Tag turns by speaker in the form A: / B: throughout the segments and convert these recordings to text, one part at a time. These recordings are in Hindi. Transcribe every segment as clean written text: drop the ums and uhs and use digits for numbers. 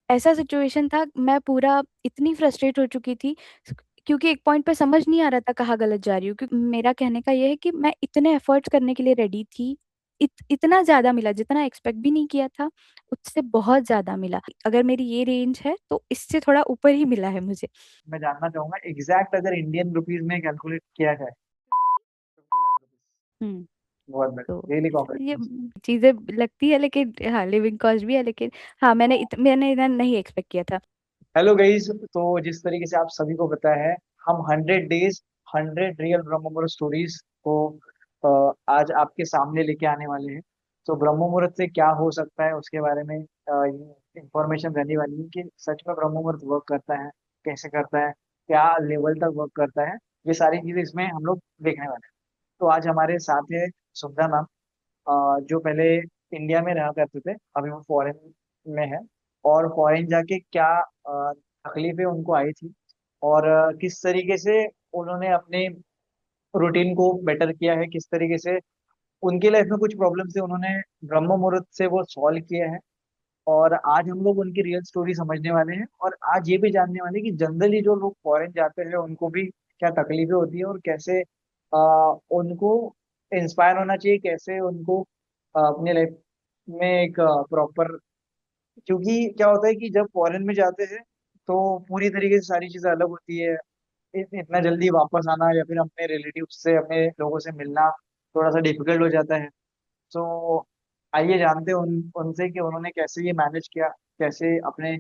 A: ऐसा सिचुएशन था, मैं पूरा इतनी फ्रस्ट्रेट हो चुकी थी क्योंकि एक पॉइंट पे समझ नहीं आ रहा था कहाँ गलत जा रही हूँ। क्योंकि मेरा कहने का ये है कि मैं इतने एफर्ट्स करने के लिए रेडी थी। इतना ज्यादा मिला जितना एक्सपेक्ट भी नहीं किया था, उससे बहुत ज्यादा मिला। अगर मेरी ये रेंज है तो इससे थोड़ा ऊपर ही मिला है मुझे।
B: मैं जानना चाहूंगा एग्जैक्ट अगर इंडियन रुपीज में कैलकुलेट किया जाए 50 लाख रुपीज।
A: हम्म।
B: बहुत बढ़िया,
A: तो
B: रियली
A: ये
B: कॉन्ग्रेचुलेशन।
A: चीजें लगती है, लेकिन हाँ लिविंग कॉस्ट भी है, लेकिन हाँ मैंने इतना नहीं एक्सपेक्ट किया था।
B: हेलो गाइस, तो जिस तरीके से आप सभी को पता है, हम 100 डेज 100 रियल ब्रह्म मुहूर्त स्टोरीज को आज आपके सामने लेके आने वाले हैं। तो ब्रह्म मुहूर्त से क्या हो सकता है उसके बारे में इंफॉर्मेशन रहने वाली है कि सच में ब्रह्म मुहूर्त वर्क करता है, कैसे करता है, क्या लेवल तक वर्क करता है। ये सारी चीजें इसमें हम लोग देखने वाले हैं। तो आज हमारे साथ है सुधा मैम, जो पहले इंडिया में रहा करते थे, अभी वो फॉरेन में है। और फॉरेन जाके क्या तकलीफें उनको आई थी, और किस तरीके से उन्होंने अपने रूटीन को बेटर किया है, किस तरीके से उनकी लाइफ में कुछ प्रॉब्लम थे, उन्होंने ब्रह्म मुहूर्त से वो सॉल्व किए हैं। और आज हम लोग उनकी रियल स्टोरी समझने वाले हैं, और आज ये भी जानने वाले हैं कि जनरली जो लोग फॉरेन जाते हैं उनको भी क्या तकलीफें होती है, और कैसे उनको इंस्पायर होना चाहिए, कैसे उनको अपने लाइफ में एक प्रॉपर। क्योंकि क्या होता है कि जब फॉरेन में जाते हैं तो पूरी तरीके से सारी चीजें अलग होती है। इतना जल्दी वापस आना या फिर अपने रिलेटिव से, अपने लोगों से मिलना थोड़ा सा डिफिकल्ट हो जाता है। तो आइए जानते हैं उनसे कि उन्होंने कैसे ये मैनेज किया, कैसे अपने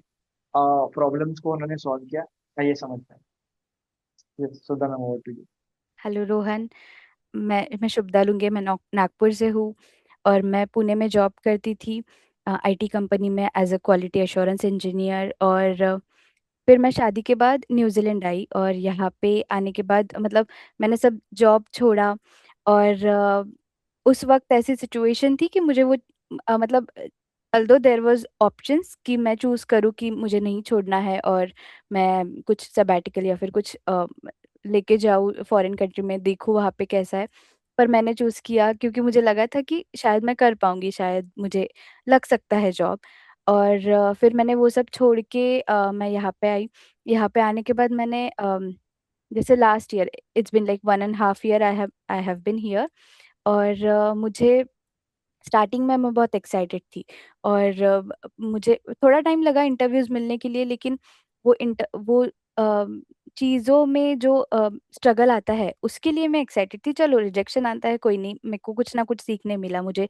B: प्रॉब्लम्स को उन्होंने सॉल्व किया। आइए समझते हैं। Sudha ma'am, over to you.
A: Hello Rohan. मैं शुभदा लुंगे, मैं नागपुर से हूँ। और मैं पुणे में जॉब करती थी आईटी कंपनी में as a quality assurance engineer. और फिर मैं शादी के बाद न्यूजीलैंड आई, और यहाँ पे आने के बाद मतलब मैंने सब जॉब छोड़ा। और उस वक्त ऐसी सिचुएशन थी कि मुझे वो मतलब अल्दो देयर वाज ऑप्शंस कि मैं चूज करूँ कि मुझे नहीं छोड़ना है, और मैं कुछ सबैटिकल या फिर कुछ लेके जाऊँ फॉरेन कंट्री में, देखूँ वहाँ पे कैसा है। पर मैंने चूज किया क्योंकि मुझे लगा था कि शायद मैं कर पाऊंगी, शायद मुझे लग सकता है जॉब। और फिर मैंने वो सब छोड़ के मैं यहाँ पे आई। यहाँ पे आने के बाद मैंने जैसे last year, it's been like 1.5 year I have been here. और मुझे स्टार्टिंग में मैं बहुत एक्साइटेड थी। और मुझे थोड़ा टाइम लगा इंटरव्यूज मिलने के लिए, लेकिन वो चीज़ों में जो स्ट्रगल आता है उसके लिए मैं एक्साइटेड थी। चलो रिजेक्शन आता है, कोई नहीं, मेरे को कुछ ना कुछ सीखने मिला, मुझे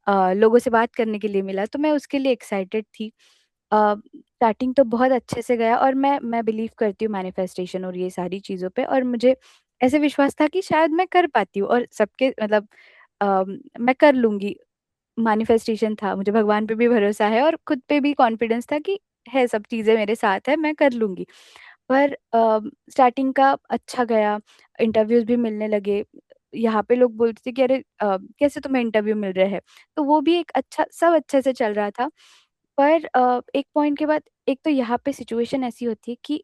A: लोगों से बात करने के लिए मिला, तो मैं उसके लिए एक्साइटेड थी। स्टार्टिंग तो बहुत अच्छे से गया, और मैं बिलीव करती हूँ मैनिफेस्टेशन और ये सारी चीज़ों पे, और मुझे ऐसे विश्वास था कि शायद मैं कर पाती हूँ, और सबके मतलब मैं कर लूंगी। मैनिफेस्टेशन था, मुझे भगवान पे भी भरोसा है और खुद पे भी कॉन्फिडेंस था कि है, सब चीज़ें मेरे साथ है, मैं कर लूंगी। पर स्टार्टिंग का अच्छा गया, इंटरव्यूज भी मिलने लगे। यहाँ पे लोग बोलते थे कि अरे कैसे तुम्हें इंटरव्यू मिल रहे हैं। तो वो भी एक अच्छा, सब अच्छे से चल रहा था। पर एक पॉइंट के बाद, एक तो यहाँ पे सिचुएशन ऐसी होती है कि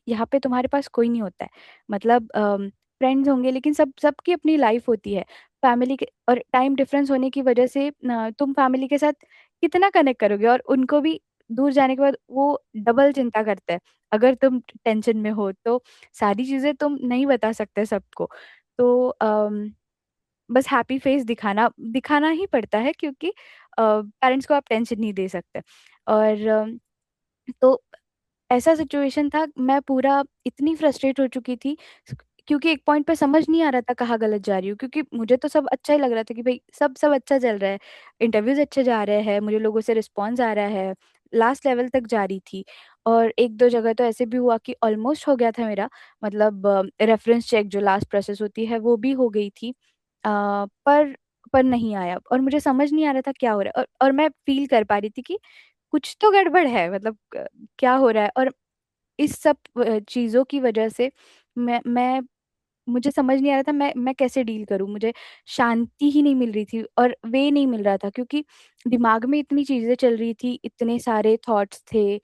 A: यहाँ पे तुम्हारे पास कोई नहीं होता है। मतलब फ्रेंड्स होंगे, लेकिन सबकी अपनी लाइफ होती है। फैमिली के और टाइम डिफरेंस होने की वजह से तुम फैमिली के साथ कितना कनेक्ट करोगे, और उनको भी दूर जाने के बाद वो डबल चिंता करते हैं। अगर तुम टेंशन में हो तो सारी चीजें तुम नहीं बता सकते सबको। तो बस हैप्पी फेस दिखाना दिखाना ही पड़ता है, क्योंकि पेरेंट्स को आप टेंशन नहीं दे सकते। और तो ऐसा सिचुएशन था, मैं पूरा इतनी फ्रस्ट्रेट हो चुकी थी क्योंकि एक पॉइंट पे समझ नहीं आ रहा था कहाँ गलत जा रही हूँ। क्योंकि मुझे तो सब अच्छा ही लग रहा था कि भाई सब सब अच्छा चल रहा है, इंटरव्यूज अच्छे जा रहे हैं, मुझे लोगों से रिस्पॉन्स आ रहा है, लास्ट लेवल तक जा रही थी। और एक दो जगह तो ऐसे भी हुआ कि ऑलमोस्ट हो गया था मेरा, मतलब रेफरेंस चेक जो लास्ट प्रोसेस होती है वो भी हो गई थी। पर नहीं आया, और मुझे समझ नहीं आ रहा था क्या हो रहा है। और मैं फील कर पा रही थी कि कुछ तो गड़बड़ है, मतलब क्या हो रहा है। और इस सब चीज़ों की वजह से मैं मुझे समझ नहीं आ रहा था मैं कैसे डील करूं। मुझे शांति ही नहीं मिल रही थी, और वे नहीं मिल रहा था, क्योंकि दिमाग में इतनी चीजें चल रही थी, इतने सारे थॉट्स थे।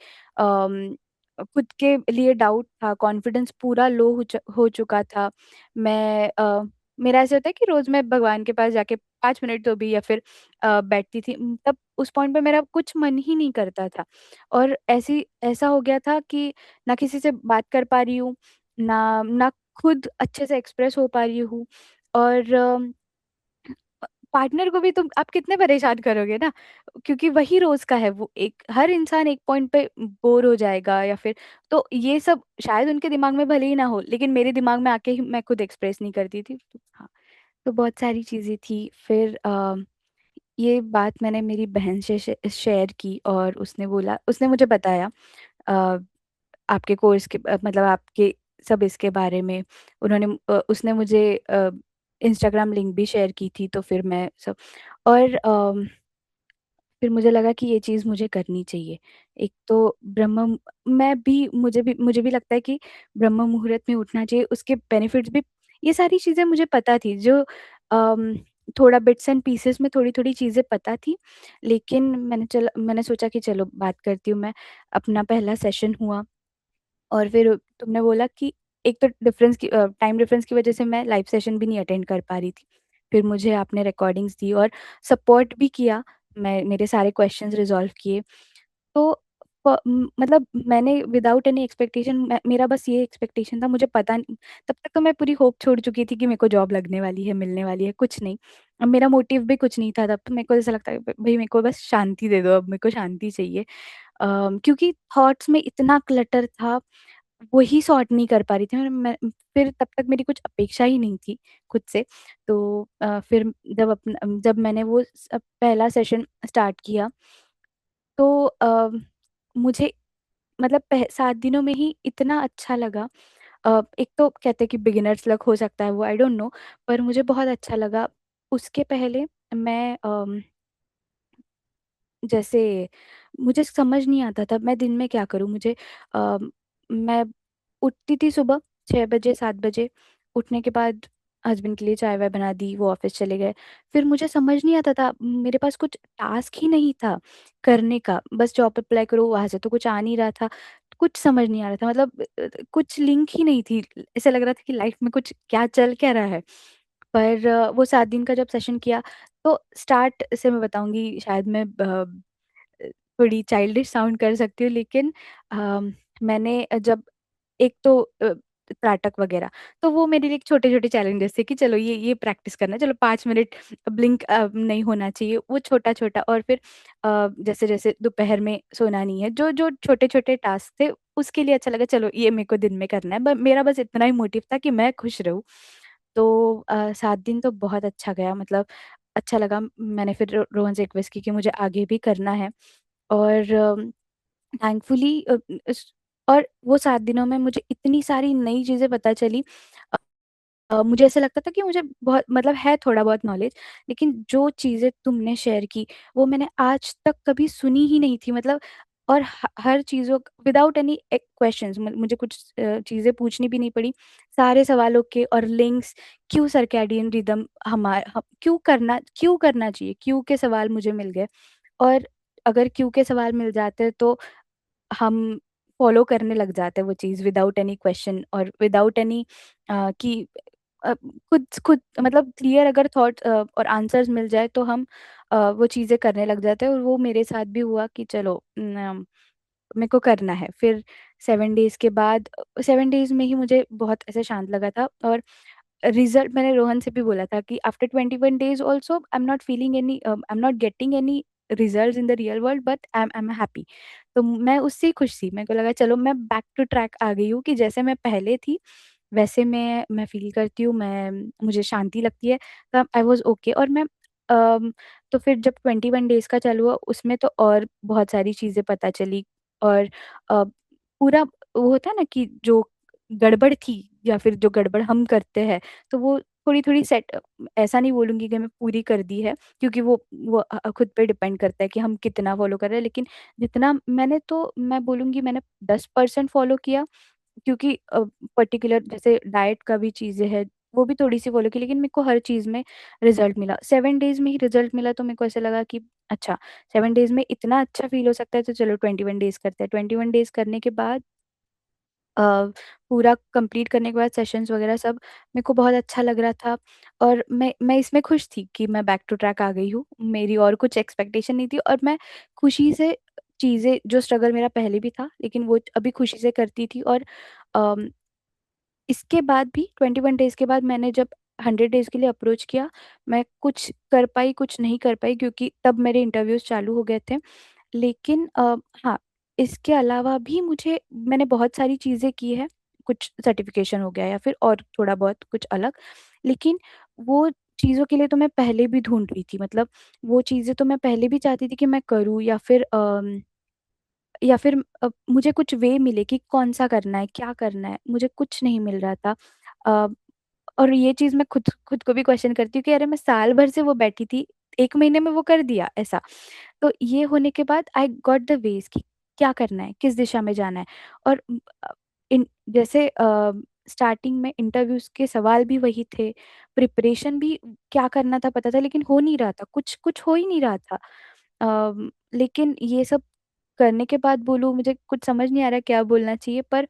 A: खुद के लिए डाउट था, कॉन्फिडेंस पूरा लो हो चुका था। मैं मेरा ऐसे होता है कि रोज मैं भगवान के पास जाके 5 मिनट तो भी, या फिर बैठती थी। तब उस पॉइंट पे मेरा कुछ मन ही नहीं करता था, और ऐसी ऐसा हो गया था कि ना किसी से बात कर पा रही हूँ, ना खुद अच्छे से एक्सप्रेस हो पा रही हूँ। और पार्टनर को भी तुम आप कितने परेशान करोगे ना, क्योंकि वही रोज का है। वो एक हर इंसान एक पॉइंट पे बोर हो जाएगा, या फिर तो ये सब शायद उनके दिमाग में भले ही ना हो, लेकिन मेरे दिमाग में आके ही मैं खुद एक्सप्रेस नहीं करती थी। तो हाँ, तो बहुत सारी चीजें थी। फिर ये बात मैंने मेरी बहन से शेयर की, और उसने मुझे बताया अ, आपके कोर्स के मतलब आपके सब इसके बारे में। उसने मुझे इंस्टाग्राम लिंक भी शेयर की थी, तो फिर मैं सब, और फिर मुझे लगा कि ये चीज़ मुझे करनी चाहिए। एक तो मुझे भी लगता है कि ब्रह्म मुहूर्त में उठना चाहिए, उसके बेनिफिट्स भी, ये सारी चीज़ें मुझे पता थी, जो अम, थोड़ा बिट्स एंड पीसेस में थोड़ी-थोड़ी चीज़ें पता थी। लेकिन मैंने सोचा कि चलो बात करती हूँ मैं। अपना पहला सेशन हुआ, और फिर तुमने बोला कि एक तो टाइम डिफरेंस की वजह से मैं लाइव सेशन भी नहीं अटेंड कर पा रही थी। फिर मुझे आपने रिकॉर्डिंग्स दी और सपोर्ट भी किया। मैं मेरे सारे क्वेश्चंस रिज़ॉल्व किए। तो मतलब मैंने विदाउट एनी एक्सपेक्टेशन, मेरा बस ये एक्सपेक्टेशन था, मुझे पता नहीं, तब तक तो मैं पूरी होप छोड़ चुकी थी कि मेरे को जॉब लगने वाली है, मिलने वाली है, कुछ नहीं। अब मेरा मोटिव भी कुछ नहीं था, तब तो मेरे को ऐसा लगता है भई मेरे को बस शांति दे दो, अब मेरे को शांति चाहिए। क्योंकि थॉट्स में इतना क्लटर था, वही सॉर्ट नहीं कर पा रही थी फिर तब तक मेरी कुछ अपेक्षा ही नहीं थी खुद से। तो फिर जब मैंने पहला सेशन स्टार्ट किया, तो मुझे मतलब 7 दिनों में ही इतना अच्छा लगा। एक तो कहते हैं कि बिगिनर्स लक हो सकता है वो, आई डोंट नो, पर मुझे बहुत अच्छा लगा। उसके पहले मैं जैसे मुझे समझ नहीं आता था मैं दिन में क्या करूँ? अ, मैं उठती थी सुबह 6 बजे, 7 बजे। उठने के बाद हस्बैंड के लिए चाय-वाय बना दी, वो ऑफ़िस चले गए। फिर मुझे समझ नहीं आता था, मेरे पास कुछ टास्क ही नहीं था करने का। बस जॉब अप्लाई करो, वहाँ से तो कुछ आ नहीं रहा था। कुछ समझ नहीं आ रहा था, मतलब कुछ लिंक ही नहीं थी। ऐसा लग रहा था कि लाइफ़ में कुछ क्या चल क्या रहा है? पर वो 7 दिन का जब सेशन किया, तो स्टार्ट से मैं बताऊँगी, शायद मैं थोड़ी चाइल्डिश साउंड कर सकती हूँ, लेकिन मैंने जब एक तो त्राटक वगैरह, तो वो मेरे लिए एक छोटे-छोटे चैलेंजेस थे कि चलो ये प्रैक्टिस करना है, चलो 5 मिनट ब्लिंक नहीं होना चाहिए, वो छोटा-छोटा। और फिर जैसे-जैसे दोपहर में सोना नहीं है, जो छोटे-छोटे टास्क थे, उसके लिए अच्छा लगा, चलो ये मेरे को दिन में करना है। ब मेरा बस इतना ही मोटिव था कि मैं खुश रहूँ। तो 7 दिन तो बहुत अच्छा गया, मतलब अच्छा लगा। मैंने फिर रोहन से रिक्वेस्ट की कि मुझे आगे भी करना है, और थैंकफुली और वो 7 दिनों में मुझे इतनी सारी नई चीज़ें पता चली। मुझे ऐसा लगता था कि मुझे बहुत, मतलब है थोड़ा बहुत नॉलेज, लेकिन जो चीज़ें तुमने शेयर की, वो मैंने आज तक कभी सुनी ही नहीं थी, मतलब। और हर चीज़ों विदाउट एनी क्वेश्चंस मुझे कुछ चीज़ें पूछनी भी नहीं पड़ी। सारे सवालों के और लिंक्स, क्यों सर्कैडियन रिदम क्यों करना चाहिए, क्यों के सवाल मुझे मिल गए। और अगर क्यों के सवाल मिल जाते, तो हम फॉलो करने लग जाते हैं वो चीज़ विदाउट एनी क्वेश्चन, और विदाउट एनी कि खुद खुद मतलब क्लियर अगर थॉट्स और आंसर्स मिल जाए, तो हम वो चीज़ें करने लग जाते हैं। और वो मेरे साथ भी हुआ कि चलो मेरे को करना है। फिर 7 डेज़ के बाद 7 डेज़ में ही मुझे बहुत ऐसे शांत लगा था। और रिज़ल्ट मैंने रोहन से भी बोला था कि after 21 days also I am not getting any results in the real world, but I am happy. तो मैं उससे ही खुश थी। मेरे को लगा चलो मैं बैक टू ट्रैक आ गई हूँ, कि जैसे मैं पहले थी वैसे मैं फ़ील करती हूँ, मुझे शांति लगती है। तब आई वाज़ ओके। और अम, तो फिर जब 21 डेज़ का चालू हुआ, उसमें तो और बहुत सारी चीज़ें पता चली। और पूरा वो होता है ना कि जो गड़बड़ थी, या फिर जो गड़बड़ हम करते हैं, तो वो थोड़ी-थोड़ी ऐसा नहीं बोलूँगी कि मैं पूरी कर दी है, क्योंकि वो खुद पे डिपेंड करता है कि हम कितना फ़ॉलो कर रहे हैं। लेकिन जितना मैं बोलूँगी मैंने 10% फ़ॉलो किया, क्योंकि पर्टिकुलर जैसे डाइट का भी चीज़ें हैं, वो भी थोड़ी-सी फ़ॉलो की, लेकिन मेरे को हर चीज़ में रिज़ल्ट मिला। 7 डेज़ में ही रिज़ल्ट मिला, तो मेरे को ऐसा लगा कि अच्छा, 7 डेज़ में इतना अच्छा फ़ील हो सकता है, तो चलो 21 डेज़ करते हैं। 21 डेज़ करने के बाद पूरा कंप्लीट करने के बाद सेशंस वगैरह सब मेरे को बहुत अच्छा लग रहा था, और मैं इसमें खुश थी कि मैं बैक टू ट्रैक आ गई हूँ। मेरी और कुछ एक्सपेक्टेशन नहीं थी, और मैं खुशी से चीज़ें, जो स्ट्रगल मेरा पहले भी था लेकिन वो अभी खुशी से करती थी। और अम, इसके बाद भी 21 डेज़ के बाद मैंने जब 100 डेज़ के लिए अप्रोच किया, मैं कुछ कर पाई, कुछ नहीं कर पाई, क्योंकि तब मेरे इंटरव्यूज़ चालू हो गए थे। लेकिन हाँ, इसके अलावा भी मैंने बहुत सारी चीज़ें की हैं, कुछ सर्टिफ़िकेशन हो गया या फिर और थोड़ा बहुत कुछ अलग। लेकिन वो चीज़ों के लिए तो मैं पहले भी ढूँढ रही थी, मतलब वो चीज़ें तो मैं पहले भी चाहती थी कि मैं करूँ, या फिर मुझे कुछ वे मिले कि कौन-सा करना है, क्या करना है, मुझे कुछ नहीं मिल रहा था। अ, और ये चीज़ मैं खुद खुद को भी क्वेश्चन करती हूँ कि अरे मैं साल भर से वो बैठी थी, 1 महीने में वो कर दिया, ऐसा। तो ये होने के बाद आई गॉट द वेज़ कि क्या करना है, किस दिशा में जाना है। और इन जैसे स्टार्टिंग में इंटरव्यूज़ के सवाल भी वही थे, प्रिपरेशन भी क्या करना था पता था, लेकिन हो नहीं रहा था, कुछ कुछ हो ही नहीं रहा था। लेकिन ये सब करने के बाद बोलूँ, मुझे कुछ समझ नहीं आ रहा क्या बोलना चाहिए, पर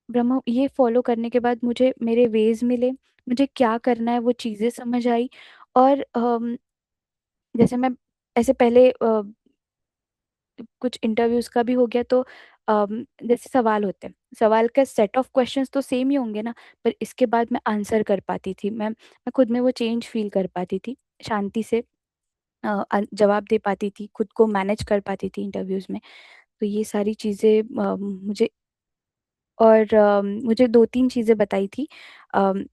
A: ब्रह्म ये फ़ॉलो करने के बाद मुझे मेरे वेज़ मिले, मुझे क्या करना है वो चीज़ें समझ आई। और जैसे मैं ऐसे पहले कुछ इंटरव्यूज़ का भी हो गया, तो जैसे सवाल होते हैं, सवाल का सेट ऑफ क्वेश्चंस तो सेम ही होंगे ना, पर इसके बाद मैं आंसर कर पाती थी। मैं खुद में वो चेंज फ़ील कर पाती थी, शांति से जवाब दे पाती थी, खुद को मैनेज कर पाती थी इंटरव्यूज़ में। तो ये सारी चीज़ें मुझे 2-3 चीज़ें बताई थी। अम,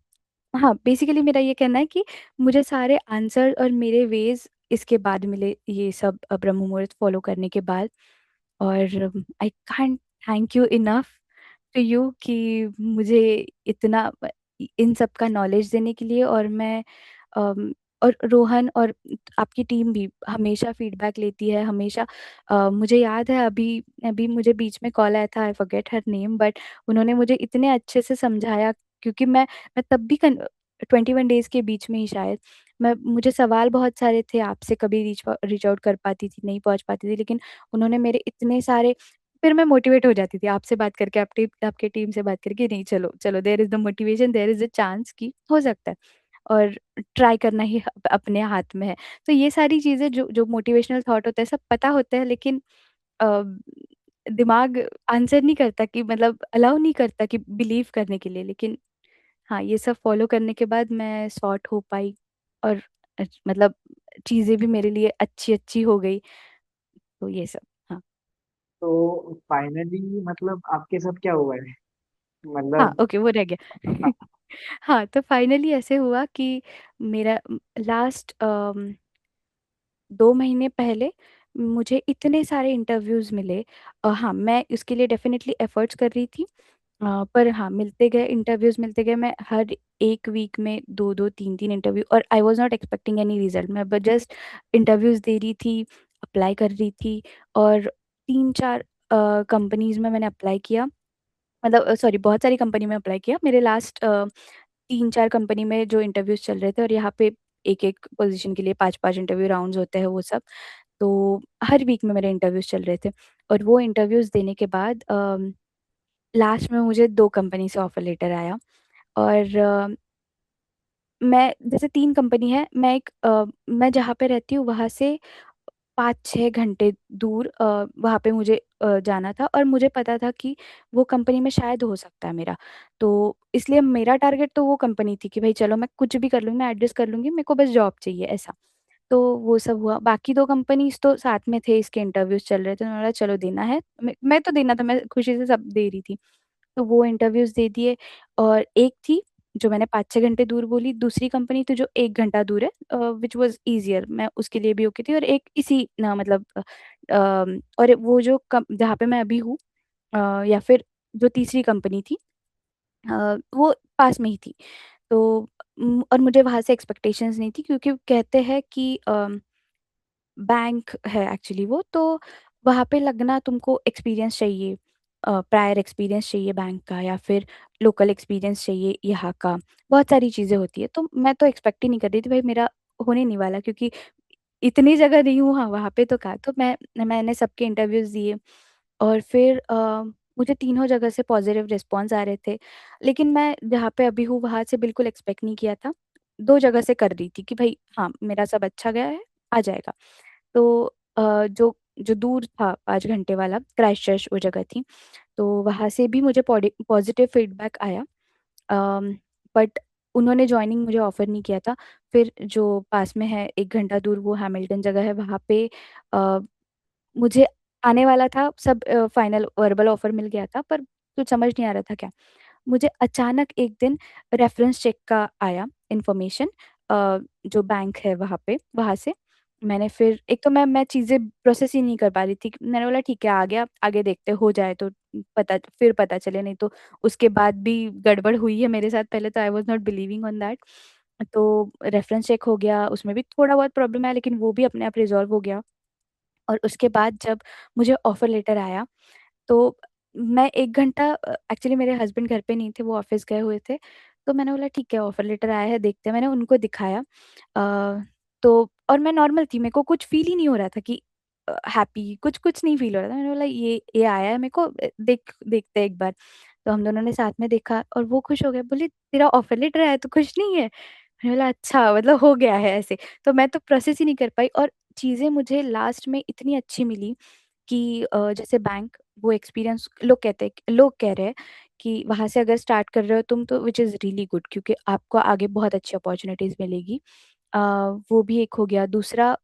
A: हाँ, बेसिकली मेरा ये कहना है कि मुझे सारे आंसर और मेरे वेज़ इसके बाद मिले, ये सब ब्रह्म मुहूर्त फ़ॉलो करने के बाद। और I can't thank you enough to you कि मुझे इतना इन सब का नॉलेज देने के लिए। और मैं अम, और रोहन और आपकी टीम भी हमेशा फीडबैक लेती है, हमेशा। मुझे याद है, अभी अभी मुझे बीच में कॉल आया था, I forget her name, but उन्होंने मुझे इतने अच्छे से समझाया, क्योंकि मैं तब भी 21 डेज़ के बीच में ही शायद, मैं मुझे सवाल बहुत सारे थे, आपसे कभी रीच आउट कर पाती थी, नहीं पहुँच पाती थी, लेकिन उन्होंने मेरे इतने सारे, फिर मैं मोटिवेट हो जाती थी आपसे बात करके, आपके टीम से बात करके, नहीं चलो, चलो, there is the motivation, there is a chance कि हो सकता है, और ट्राई करना ही अपने हाथ में है। तो ये सारी चीज़ें, जो जो मोटिवेशनल थॉट होते हैं, सब पता होते हैं, लेकिन अ, दिमाग आंसर नहीं करता, कि मतलब अलाउ नहीं करता कि बिलीव करने के लिए। लेकिन हाँ, ये सब फॉलो करने के बाद मैं सॉर्ट हो पाई, और मतलब चीज़ें भी मेरे लिए अच्छी-अच्छी हो गई। तो ये सब। हाँ।
B: तो फाइनली मतलब आपके साथ क्या हुआ है?
A: हाँ,
B: मतलब
A: ओके, वो रह गया। हाँ, तो फाइनली ऐसे हुआ कि मेरा लास्ट 2 महीने पहले मुझे इतने सारे इंटरव्यूज़ मिले। हाँ, मैं उसके लिए डेफ़िनिटली एफ़र्ट्स कर रही थी। पर हाँ, मिलते गए इंटरव्यूज़, मिलते गए, मैं हर 1 वीक में 2-2 3-3 इंटरव्यू, और I was not expecting any result. मैं ब जस्ट इंटरव्यूज़ दे रही थी, अप्लाई कर रही थी, और 3-4 कंपनीज़ में मैंने अप्लाई किया। मतलब सॉरी, बहुत सारी कंपनी में अप्लाई किया। मेरे लास्ट 3-4 कंपनी में जो इंटरव्यूज़ चल रहे थे, और यहाँ पे एक-एक पोज़ीशन के लिए 5-5 इंटरव्यू राउंड्स होते हैं, वो सब। तो हर वीक में मेरे इंटरव्यूज़ चल रहे थे, और वो इंटरव्यूज़ देने के बाद लास्ट में मुझे 2 कंपनी से ऑफ़र लेटर आया। और मैं जैसे 3 कंपनी है, मैं जहाँ पे रहती हूँ वहाँ से 5-6 घंटे दूर वहाँ पे मुझे जाना था, और मुझे पता था कि वो कंपनी में शायद हो सकता है मेरा। तो इसलिए मेरा टारगेट तो वो कंपनी थी कि भई चलो, मैं कुछ भी कर लूँगी, मैं एडजस्ट कर लूँगी, मेरे को बस जॉब चाहिए, ऐसा। तो वो सब हुआ। बाकी 2 कंपनीज़ तो साथ में थे, इसके इंटरव्यूज़ चल रहे थे, तो मैंने बोला चलो देना है। मैं तो देना था, मैं खुशी से सब दे रही थी। तो वो इंटरव्यूज़ दे दिए, और एक थी जो मैंने 5-6 घंटे दूर बोली, दूसरी कंपनी थी जो 1 घंटा दूर है, व्हिच वाज़ ईज़ियर, मैं उसके लिए भी ओके थी, और एक इसी ना मतलब और वो जो कम जहाँ पे मैं अभी हूँ, या फिर जो तीसरी कंपनी थी, वो पास में ही थी। तो और मुझे वहाँ से एक्सपेक्टेशंस नहीं थी, क्योंकि कहते हैं कि बैंक है एक्चुअली वो, तो वहाँ पे लगना तुमको एक्सपीरियंस चाहिए, प्रायर एक्सपीरियंस चाहिए बैंक का, या फिर लोकल एक्सपीरियंस चाहिए यहाँ का, बहुत सारी चीज़ें होती हैं। तो मैं तो एक्सपेक्ट ही नहीं कर रही थी, भाई मेरा होने नहीं वाला, क्योंकि इतनी जगह दी हूँ, हाँ, वहाँ पे तो कहा। तो मैंने सबके इंटरव्यूज़ दिए, और फिर मुझे तीनों जगह से पॉजिटिव रिस्पॉन्स आ रहे थे। लेकिन मैं जहाँ पे अभी हूँ वहाँ से बिल्कुल एक्सपेक्ट नहीं किया था। 2 जगह से कर रही थी कि भई हाँ, मेरा सब अच्छा गया है, आ जाएगा। तो जो जो दूर था 5 घंटे वाला, क्राइस्टचर्च वो जगह थी, तो वहाँ से भी मुझे पॉजिटिव फीडबैक आया। बट उन्होंने जॉइनिंग मुझे ऑफ़र नहीं किया था। फिर जो पास में है 1 घंटा दूर, वो हैमिल्टन जगह है, वहाँ पे अ, मुझे आने वाला था सब, फाइनल वर्बल ऑफ़र मिल गया था, पर कुछ समझ नहीं आ रहा था क्या। मुझे अचानक एक दिन रेफरेंस चेक का आया इन्फॉर्मेशन, जो बैंक है वहाँ पे, वहाँ से। मैंने फिर एक तो मैं चीज़ें प्रोसेस ही नहीं कर पा रही थी। मैंने बोला ठीक है, आ गया, आगे देखते हो जाए तो पता चले, नहीं तो उसके बाद भी गड़बड़ हुई है मेरे साथ पहले, तो I was not believing on that. तो रेफरेंस चेक हो गया, उसमें भी थोड़ा बहुत प्रॉब्लम आया, लेकिन वो भी अपने आप रिज़ॉल्व हो गया। और उसके बाद जब मुझे ऑफर लेटर आया, तो मैं 1 घंटा, एक्चुअली मेरे हस्बैंड घर पे नहीं थे, वो ऑफ़िस गए हुए थे। तो मैंने बोला ठीक है, ऑफ़र लेटर आया है, देखते हैं। मैंने उनको दिखाया। तो और मैं नॉर्मल थी, मेरे को कुछ फ़ील ही नहीं हो रहा था कि हैप्पी, कुछ नहीं फ़ील हो रहा था। मैंने बोला ये आया है मेरे को, देखते हैं एक बार। तो हम दोनों ने साथ में देखा और वो खुश हो गए, बोली तेरा ऑफ़र लेटर आया, तू खुश नहीं है? मैंने बोला अच्छा, मतलब हो गया है ऐसे। तो मैं तो प्रोसेस ही नहीं कर पाई, और चीज़ें मुझे लास्ट में इतनी अच्छी मिली कि जैसे बैंक, वो एक्सपीरियंस लोग कह रहे हैं कि वहाँ से अगर स्टार्ट कर रहे हो तुम, तो व्हिच इज़ रियली गुड, क्योंकि आपको आगे बहुत अच्छी अपॉर्च्युनिटीज़ मिलेगी। अ, वो भी एक हो गया। दूसरा,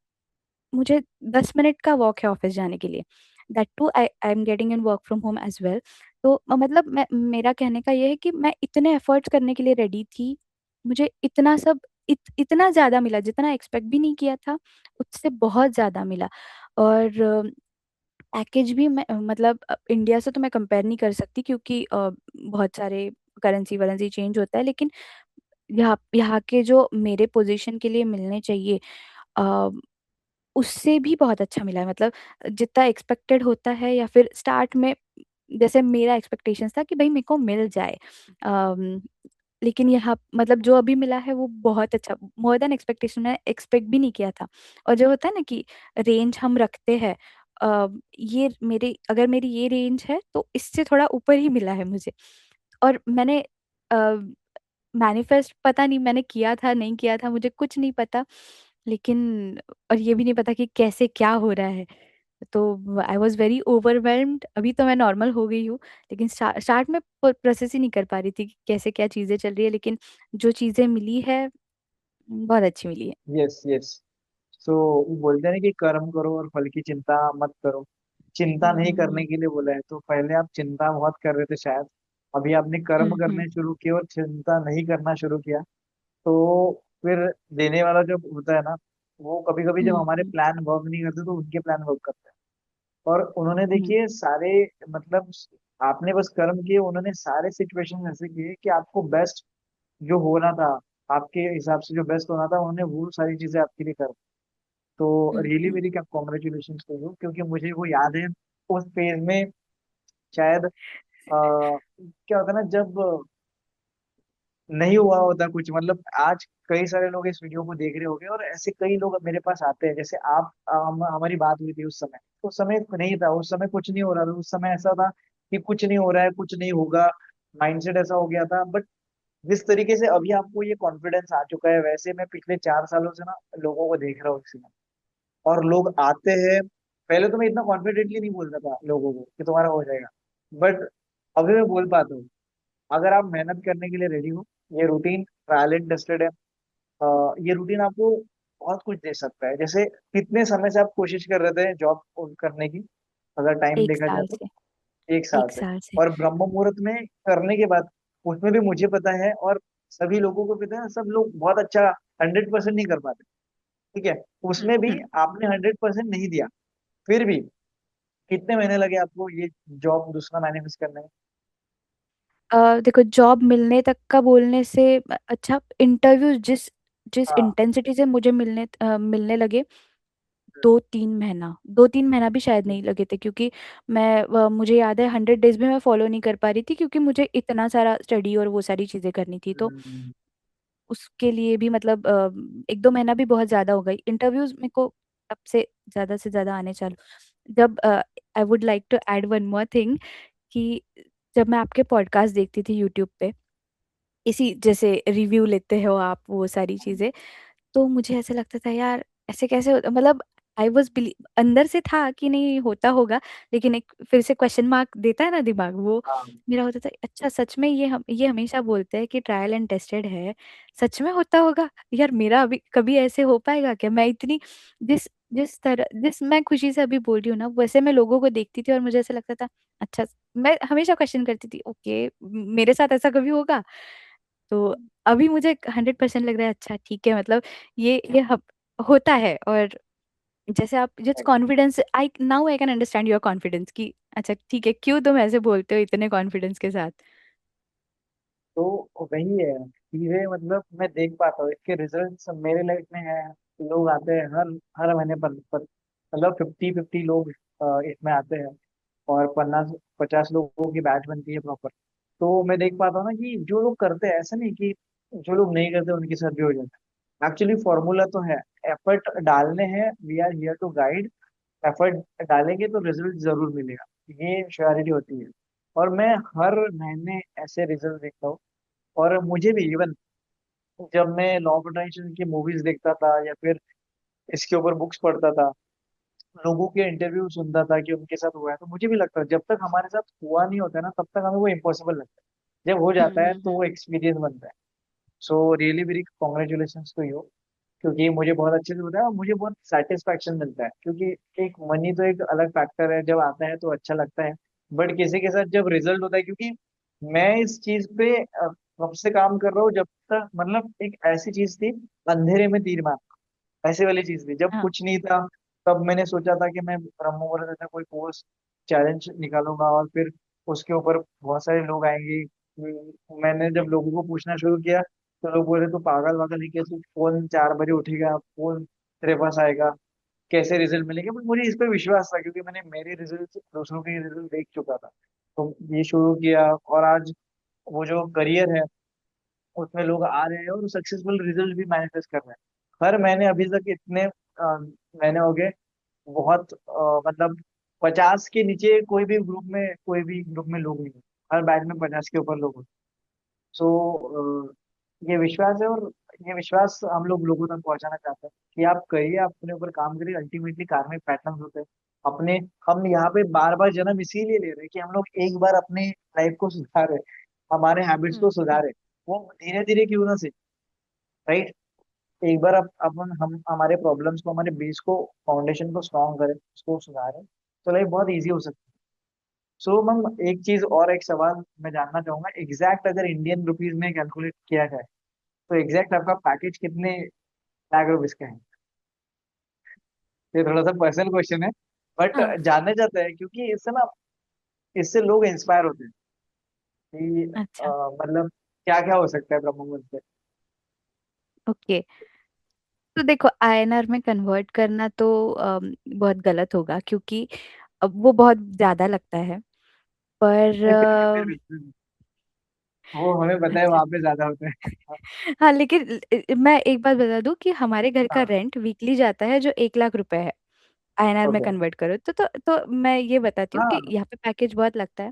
A: मुझे 10 मिनट का वॉक है ऑफ़िस जाने के लिए। That too I am getting in work from home as well. तो मतलब मेरा कहने का ये है कि मैं इतने एफ़र्ट्स करने के लिए रेडी थी। मुझे इतना सब इतना ज़्यादा मिला, जितना एक्सपेक्ट भी नहीं किया था, उससे बहुत ज़्यादा मिला। और पैकेज भी मैं, मतलब इंडिया से तो मैं कंपेयर नहीं कर सकती, क्योंकि बहुत सारे करेंसी-वरेंसी चेंज होता है, लेकिन यहाँ यहाँ के जो मेरे पोज़ीशन के लिए मिलने चाहिए, अ, उससे भी बहुत अच्छा मिला है। मतलब जितना एक्सपेक्टेड होता है, या फिर स्टार्ट में जैसे मेरा एक्सपेक्टेशंस था कि भई मेरे को मिल जाए। अम, लेकिन यहाँ मतलब जो अभी मिला है वो बहुत अच्छा, मोर देन एक्सपेक्टेशन, मैं एक्सपेक्ट भी नहीं किया था। और जो होता है ना कि रेंज हम रखते हैं, ये मेरे अगर मेरी ये रेंज है, तो इससे थोड़ा ऊपर ही मिला है मुझे। और मैंने अ, मैनिफेस्ट, पता नहीं मैंने किया था, नहीं किया था, मुझे कुछ नहीं पता। लेकिन और ये भी नहीं पता कि कैसे क्या हो रहा है। तो आई वाज़ वेरी ओवरवेल्म्ड। अभी तो मैं नॉर्मल हो गई हूँ, लेकिन स्टार्ट में प्रोसेस ही नहीं कर पा रही थी कि कैसे क्या चीज़ें चल रही है, लेकिन जो चीज़ें मिली है, बहुत अच्छी मिली है।
B: Yes yes. सो वो बोलते हैं ना कि कर्म करो और फल की चिंता मत करो। चिंता
A: हुँ,
B: नहीं
A: हुँ,
B: करने
A: हुँ।
B: के लिए बोला है, तो पहले आप चिंता बहुत कर रहे थे शायद। अभी आपने कर्म
A: हुँ, हुँ।
B: करने शुरू किए और चिंता नहीं करना शुरू किया, तो फिर देने वाला जो होता है ना, वो कभी कभी जब
A: हुँ,
B: हमारे
A: हुँ।
B: प्लान वर्क नहीं करते तो उनके प्लान वर्क करते हैं। और उन्होंने
A: हुँ,
B: देखिए सारे, मतलब आपने बस कर्म किए, उन्होंने सारे सिचुएशन ऐसे किए कि आपको बेस्ट जो होना था, आपके हिसाब से जो बेस्ट होना था, उन्होंने वो सारी चीजें आपके लिए कर। तो
A: हुँ,
B: रियली
A: हुँ।
B: वेरी क्या कॉन्ग्रेचुलेशन टू यू, क्योंकि मुझे वो याद है उस फेज में शायद क्या होता है ना, जब नहीं हुआ होता कुछ, मतलब आज कई सारे लोग इस वीडियो को देख रहे होंगे और ऐसे कई लोग अब मेरे पास आते हैं, जैसे आप, हमारी बात हुई थी उस समय नहीं था, उस समय कुछ नहीं हो रहा था, उस समय ऐसा था कि कुछ नहीं हो रहा है, कुछ नहीं होगा, माइंडसेट ऐसा हो गया था। बट जिस तरीके से अभी आपको ये कॉन्फिडेंस आ चुका है, वैसे मैं पिछले 4 सालों से ना लोगों को देख रहा हूँ इसी में। और लोग आते हैं, पहले तो मैं इतना कॉन्फिडेंटली नहीं बोलता था लोगों को कि तुम्हारा हो जाएगा, बट अभी मैं बोल पाता हूँ। अगर आप मेहनत करने के लिए रेडी हो, ये रूटीन ट्रायल एंड टेस्टेड है। ये रूटीन आपको बहुत कुछ दे सकता है। जैसे कितने समय से आप कोशिश कर रहे थे जॉब करने की, अगर टाइम
A: 1
B: देखा जाए
A: साल
B: तो?
A: से,
B: 1 साल
A: 1
B: से।
A: साल से।
B: और ब्रह्म मुहूर्त में करने के बाद, उसमें भी मुझे पता है और सभी लोगों को पता है, सब लोग बहुत अच्छा 100% नहीं कर पाते। ठीक है,
A: हुँ,
B: उसमें भी
A: हुँ।
B: आपने 100% नहीं दिया, फिर भी कितने महीने लगे आपको ये जॉब दूसरा मैनिफेस्ट करने में?
A: देखो, जॉब मिलने तक का बोलने से अच्छा, इंटरव्यूज़ जिस जिस
B: हाँ।
A: इंटेंसिटी से मुझे मिलने लगे, 2-3 महीना, 2-3 महीना भी शायद नहीं लगे थे, क्योंकि मुझे याद है 100 डेज़ भी मैं फ़ॉलो नहीं कर पा रही थी, क्योंकि मुझे इतना सारा स्टडी और वो सारी चीज़ें करनी थी। तो
B: हम्म।
A: उसके लिए भी मतलब 1-2 महीना भी बहुत ज़्यादा हो गई। इंटरव्यूज़ मेरे को तब से ज़्यादा आने चालू, जब I would like to add one more thing कि जब मैं आपके पॉडकास्ट देखती थी यूट्यूब पे, इसी जैसे रिव्यू लेते हो आप वो सारी चीजें, तो मुझे ऐसे लगता था यार ऐसे कैसे होता, मतलब आई वॉज अंदर से था कि नहीं होता होगा, लेकिन एक फिर से क्वेश्चन मार्क देता है ना दिमाग वो,
B: हाँ।
A: मेरा होता था अच्छा सच में ये हमेशा बोलते हैं कि ट्रायल एंड टेस्टेड है, सच में होता होगा यार, मेरा अभी कभी ऐसे हो पाएगा क्या, मैं इतनी जिस जिस तरह जिस मैं खुशी से अभी बोल रही हूँ ना, वैसे मैं लोगों को देखती थी और मुझे ऐसा लगता था अच्छा, मैं हमेशा क्वेश्चन करती थी ओके मेरे साथ ऐसा कभी होगा। तो अभी मुझे 100% लग रहा है अच्छा ठीक है, मतलब ये होता है। और जैसे आप जिस confidence, I now I can understand your confidence कि अच्छा ठीक है क्यों तुम ऐसे बोलते हो इतने कॉन्फिडेंस के साथ।
B: तो वही है चीजें, मतलब मैं देख पाता हूँ इसके रिजल्ट्स मेरे लाइफ में है। लोग आते हैं हर हर महीने पर मतलब 50-50 लोग इसमें आते हैं, और 50-50 लोगों की बैच बनती है प्रॉपर। तो मैं देख पाता हूँ ना कि जो लोग करते हैं, ऐसा नहीं कि जो लोग नहीं करते उनके साथ भी हो जाता है। एक्चुअली फॉर्मूला तो है, एफर्ट डालने हैं, we are here to guide. Effort डालेंगे तो रिजल्ट जरूर मिलेगा, ये श्योरिटी होती है। और मैं हर महीने ऐसे रिजल्ट देखता हूँ। और मुझे भी इवन जब मैं लॉ ऑफ अट्रैक्शन की मूवीज देखता था या फिर इसके ऊपर बुक्स पढ़ता था, लोगों के इंटरव्यू सुनता था कि उनके साथ हुआ है, तो मुझे भी लगता है जब तक हमारे साथ हुआ नहीं होता है ना, तब तक हमें वो इम्पॉसिबल लगता है। जब हो जाता है तो वो
A: हम्म।
B: एक्सपीरियंस बनता है। So really very congratulation to you, क्योंकि मुझे बहुत अच्छे से बताया और मुझे बहुत सेटिस्फैक्शन मिलता है, क्योंकि एक मनी तो एक अलग फैक्टर है, जब आता है तो अच्छा लगता है। बट किसी के साथ जब रिजल्ट होता है, क्योंकि मैं इस चीज पे कब से काम कर रहा हूँ, जब तक मतलब एक ऐसी चीज थी, अंधेरे में तीर मार, ऐसे वाली चीज थी जब
A: हाँ।
B: कुछ नहीं था। तब मैंने सोचा था कि मैं ब्रह्म मुहूर्त ऐसा कोई कोर्स चैलेंज निकालूंगा, और फिर उसके ऊपर बहुत सारे लोग आएंगे। मैंने जब लोगों को पूछना शुरू किया, तो लोग बोले तू पागल वागल है क्या, तू फोन 4 बजे उठेगा, फोन तेरे पास आएगा, कैसे रिजल्ट मिलेंगे। बट मुझे इस पे विश्वास था, क्योंकि मैंने मेरे रिजल्ट दूसरों के रिजल्ट देख चुका था। तो ये शुरू किया, और आज वो जो करियर है उसमें लोग आ रहे हैं और सक्सेसफुल रिजल्ट भी मैनिफेस्ट कर रहे हैं हर महीने। अभी तक इतने महीने हो गए, बहुत मतलब 50 के नीचे कोई भी ग्रुप में लोग नहीं हैं। हर बैच में 50 के ऊपर लोग हैं। सो ये विश्वास है, और ये विश्वास हम लोग लोगों तक पहुंचाना चाहते हैं कि आप करिए, आप अपने ऊपर काम करिए। अल्टीमेटली कार्मिक पैटर्न होते हैं अपने। हम यहाँ पे बार बार जन्म इसीलिए ले रहे हैं कि हम लोग एक बार अपनी लाइफ को सुधारे, हमारे हैबिट्स को
A: हम्म।
B: सुधारे। वो धीरे धीरे क्यों ना से, राइट। एक बार अपन हम हमारे प्रॉब्लम्स को, हमारे बेस को, फाउंडेशन को स्ट्रॉन्ग करें, उसको सुधारें, तो लाइफ बहुत इजी हो सकती है। सो मैम एक चीज और, एक सवाल मैं जानना चाहूंगा, एग्जैक्ट अगर इंडियन रुपीज में कैलकुलेट किया जाए, तो एग्जैक्ट आपका पैकेज कितने लाख रुपीज का है? ये थोड़ा सा पर्सनल क्वेश्चन है, बट
A: हाँ।
B: जानना चाहते हैं, क्योंकि इससे ना, इससे लोग इंस्पायर होते हैं कि
A: अच्छा।
B: मतलब क्या क्या हो सकता है ब्रह्म मुहूर्त से।
A: ओके, तो देखो आईएनआर में कन्वर्ट करना तो बहुत गलत होगा क्योंकि अब वो बहुत ज्यादा लगता है। पर
B: नहीं, फिर भी वो हमें पता है
A: अच्छा।
B: वहां पे ज्यादा होता है।
A: हाँ लेकिन मैं एक बात बता दूं कि हमारे घर का
B: हाँ।
A: रेंट वीकली जाता है जो 1 लाख रुपए है, आईएनआर में
B: ओके।
A: कन्वर्ट करो तो मैं ये बताती हूँ कि
B: हाँ।
A: यहाँ पे पैकेज बहुत लगता है।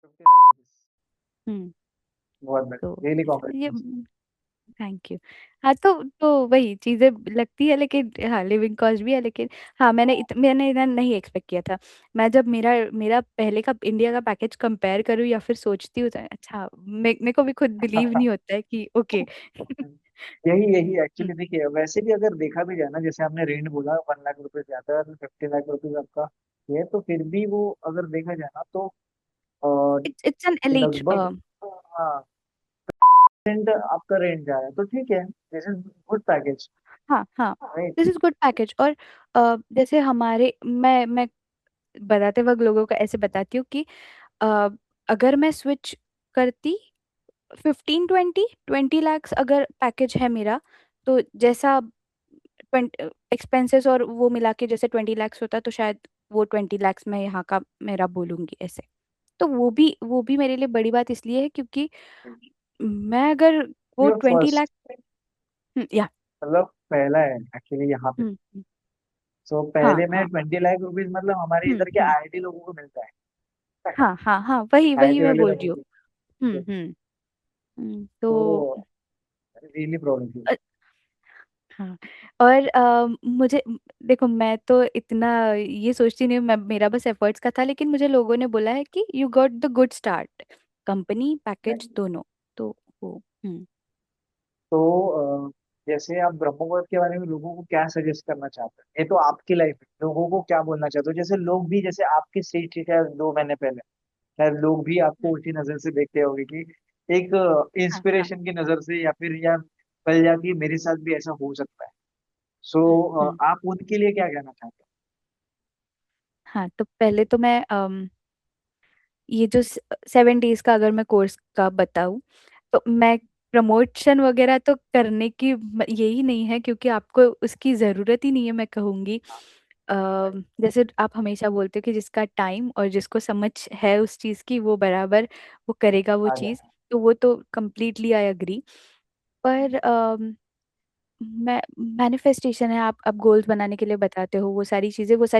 B: 50 लाख रुपीज
A: हम्म।
B: बहुत
A: तो
B: बढ़िया, रियली
A: ये
B: कॉन्ग्रेचुलेशन।
A: Thank you. हाँ तो वही चीजें लगती है, लेकिन हाँ लिविंग कॉस्ट भी है, लेकिन हाँ मैंने इतना नहीं एक्सपेक्ट किया था। मैं जब मेरा मेरा पहले का इंडिया का पैकेज कंपेयर करूँ या फिर सोचती हूँ तो अच्छा मेरे को भी खुद बिलीव नहीं होता है कि ओके।
B: यही यही एक्चुअली देखिए, वैसे भी अगर देखा भी जाए ना, जैसे आपने रेंट बोला 1 लाख रुपए से आता है, 50 लाख रुपीज आपका ये, तो फिर भी वो अगर देखा जाए ना, तो
A: इट्स एन एलीट।
B: लगभग, हाँ, रेंट आपका रेंट जा रहा है, तो ठीक है, दिस इज गुड पैकेज,
A: हाँ हाँ,
B: right.
A: This is good package. और जैसे हमारे मैं बताते वक्त लोगों को ऐसे बताती हूँ कि अ, अगर मैं स्विच करती 15-20 अगर पैकेज है मेरा, तो जैसा एक्सपेंसेस और वो मिला के जैसे 20 लाख होता तो शायद वो 20 लाख में यहाँ का मेरा बोलूंगी ऐसे। तो वो भी मेरे लिए बड़ी बात इसलिए है क्योंकि मैं अगर वो ट्वेंटी
B: फर्स्ट,
A: लाख या
B: मतलब पहला है एक्चुअली यहाँ पे। सो
A: हाँ
B: पहले में
A: हाँ
B: 20 लाख रुपीज मतलब हमारे इधर के
A: हम्म।
B: आईआईटी लोगों को मिलता है।
A: हाँ हाँ हाँ, वही वही
B: आईआईटी
A: मैं
B: वाले
A: बोल रही
B: लोगों
A: हूँ।
B: को।
A: हम्म। तो
B: तो रियली प्रॉब्लम थी।
A: अ, हाँ। और मुझे देखो, मैं तो इतना ये सोचती नहीं हूँ, मैं मेरा बस एफर्ट्स का था, लेकिन मुझे लोगों ने बोला है कि you got the good start, company package दोनों। तो वो
B: तो जैसे आप ब्रह्म मुहूर्त के बारे में लोगों को क्या सजेस्ट करना चाहते हैं, ये तो आपकी लाइफ है, लोगों को क्या बोलना चाहते हो, जैसे लोग भी जैसे आपकी स्टेज थी शायद 2 महीने पहले, शायद लोग भी आपको उसी नजर से देखते होंगे कि एक
A: हाँ हाँ
B: इंस्पिरेशन की नजर से, या फिर या कल जाके मेरे साथ भी ऐसा हो सकता है। सो
A: हम्म।
B: आप उनके लिए क्या कहना चाहते
A: हाँ, तो पहले तो मैं ये जो 7 डेज का अगर मैं कोर्स का बताऊं, तो मैं प्रमोशन वगैरह तो करने की यही नहीं है, क्योंकि आपको उसकी ज़रूरत ही नहीं है, मैं कहूँगी। अ, जैसे आप हमेशा बोलते हो कि जिसका टाइम और जिसको समझ है उस चीज़ की, वो बराबर वो करेगा वो
B: हैं? आ
A: चीज़।
B: जाए।
A: तो वो तो कंप्लीटली आई अग्री। पर मैं मैनिफेस्टेशन है, आप गोल्स बनाने के लिए बताते हो, वो सारी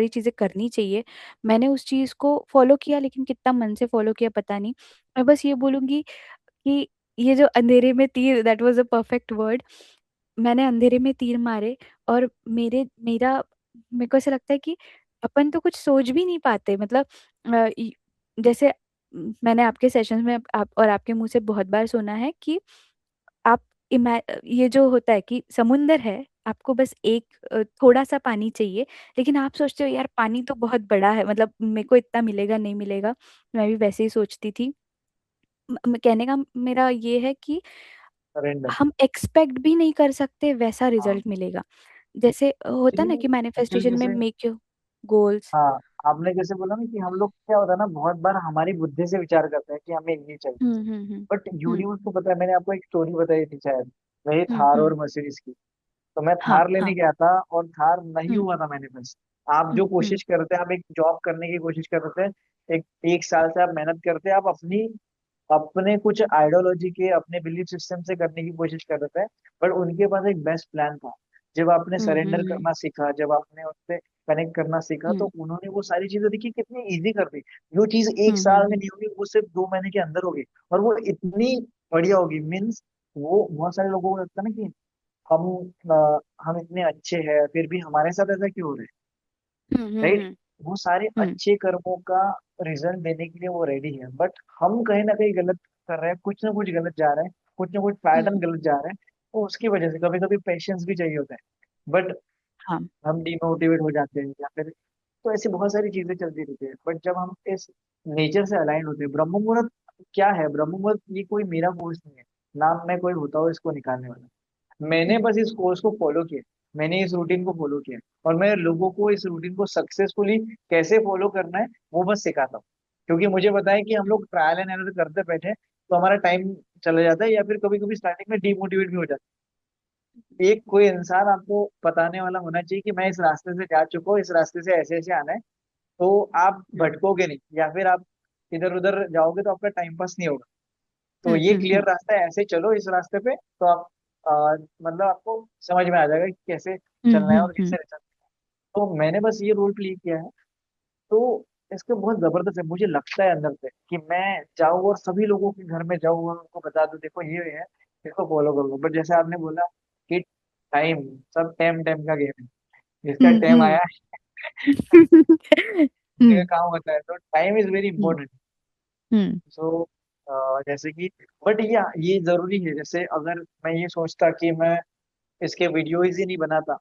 A: चीज़ें करनी चाहिए। मैंने उस चीज़ को फॉलो किया, लेकिन कितना मन से फॉलो किया पता नहीं। मैं बस ये बोलूंगी कि ये जो अंधेरे में तीर, that was a perfect word. मैंने अंधेरे में तीर मारे, और मेरे को ऐसा लगता है कि अपन तो कुछ सोच भी नहीं पाते, मतलब जैसे मैंने आपके सेशंस में आप और आपके मुंह से बहुत बार सुना है कि आप ये जो होता है कि समुंदर है, आपको बस एक थोड़ा सा पानी चाहिए, लेकिन आप सोचते हो यार पानी तो बहुत बड़ा है, मतलब मेरे को इतना मिलेगा नहीं मिलेगा। मैं भी वैसे ही सोचती थी। कहने का मेरा ये है कि
B: सरेंडर।
A: हम एक्सपेक्ट भी नहीं कर सकते वैसा
B: हाँ,
A: रिजल्ट मिलेगा। जैसे होता है ना कि
B: एक्चुअली
A: मैनिफेस्टेशन में
B: जैसे,
A: मेक योर गोल्स।
B: हाँ, आपने जैसे बोला ना कि हम लोग क्या होता है ना, बहुत बार हमारी बुद्धि से विचार करते हैं कि हमें ये चाहिए,
A: हम्म।
B: बट
A: हम्म
B: यूनिवर्स को पता है। मैंने आपको एक स्टोरी बताई थी शायद, वही थार और
A: हम्म।
B: मर्सिडीज की। तो मैं
A: हाँ
B: थार लेने
A: हाँ।
B: गया था और थार नहीं
A: हम्म
B: हुआ था मैंने पास। आप जो
A: हम्म।
B: कोशिश करते हैं, आप एक जॉब करने की कोशिश करते हैं, एक एक साल से आप मेहनत करते हैं, आप अपनी अपने कुछ आइडियोलॉजी के, अपने बिलीफ सिस्टम से करने की कोशिश कर रहे थे, बट उनके पास एक बेस्ट प्लान था। जब आपने सरेंडर
A: हम्म।
B: करना सीखा, जब आपने उससे कनेक्ट करना सीखा, तो
A: हम्म
B: उन्होंने वो सारी चीजें देखी कितनी इजी कर दी। जो चीज एक
A: हम्म।
B: साल में नहीं होगी, वो सिर्फ 2 महीने के अंदर होगी, और वो इतनी बढ़िया होगी। मीन्स वो बहुत सारे लोगों को लगता है ना कि हम इतने अच्छे हैं फिर भी हमारे साथ ऐसा क्यों हो रहा है, राइट।
A: हम्म।
B: वो सारे
A: हम्म
B: अच्छे कर्मों का रिजल्ट देने के लिए वो रेडी है, बट हम कहीं ना कहीं गलत कर रहे हैं, कुछ ना कुछ गलत जा रहे हैं, कुछ ना कुछ पैटर्न
A: हम्म।
B: गलत जा रहे हैं। तो उसकी वजह से कभी कभी पेशेंस भी चाहिए होता है, बट
A: हाँ।
B: हम डिमोटिवेट हो जाते हैं, या फिर तो ऐसी बहुत सारी चीजें चलती रहती है। बट जब हम इस नेचर से अलाइन होते हैं, ब्रह्म मुहूर्त क्या है, ब्रह्म मुहूर्त ये कोई मेरा कोर्स नहीं है, नाम मैं कोई होता हूँ इसको निकालने वाला। मैंने
A: हम्म
B: बस इस कोर्स को फॉलो किया, मैंने इस रूटीन को फॉलो किया, और मैं लोगों को इस रूटीन को सक्सेसफुली कैसे फॉलो करना है वो बस सिखाता हूँ। क्योंकि मुझे पता है कि हम लोग ट्रायल एंड एरर करते बैठे तो हमारा टाइम चला जाता है, या फिर कभी कभी स्टार्टिंग में डिमोटिवेट भी हो जाता है। एक कोई इंसान आपको बताने वाला होना चाहिए कि मैं इस रास्ते से जा चुका हूँ, इस रास्ते से ऐसे ऐसे आना है, तो आप भटकोगे नहीं, या फिर आप इधर उधर जाओगे तो आपका टाइम पास नहीं होगा। तो ये क्लियर
A: हम्म।
B: रास्ता है, ऐसे चलो इस रास्ते पे, तो आप मतलब आपको समझ में आ जाएगा कि कैसे चलना है और
A: हम्म।
B: कैसे चलना है। तो मैंने बस ये रोल प्ले किया है। तो इसके बहुत जबरदस्त है, मुझे लगता है अंदर से कि मैं जाऊँ और सभी लोगों के घर में जाऊँ और उनको बता दूं देखो ये है, इसको फॉलो करो। बट जैसे आपने बोला कि टाइम, सब टाइम टाइम का गेम है, इसका टाइम
A: हम्म।
B: आया का
A: हम्म
B: काम होता है, तो टाइम इज वेरी इंपॉर्टेंट।
A: हम्म।
B: सो जैसे कि, बट ये जरूरी है, जैसे अगर मैं ये सोचता कि मैं इसके वीडियोज ही नहीं बनाता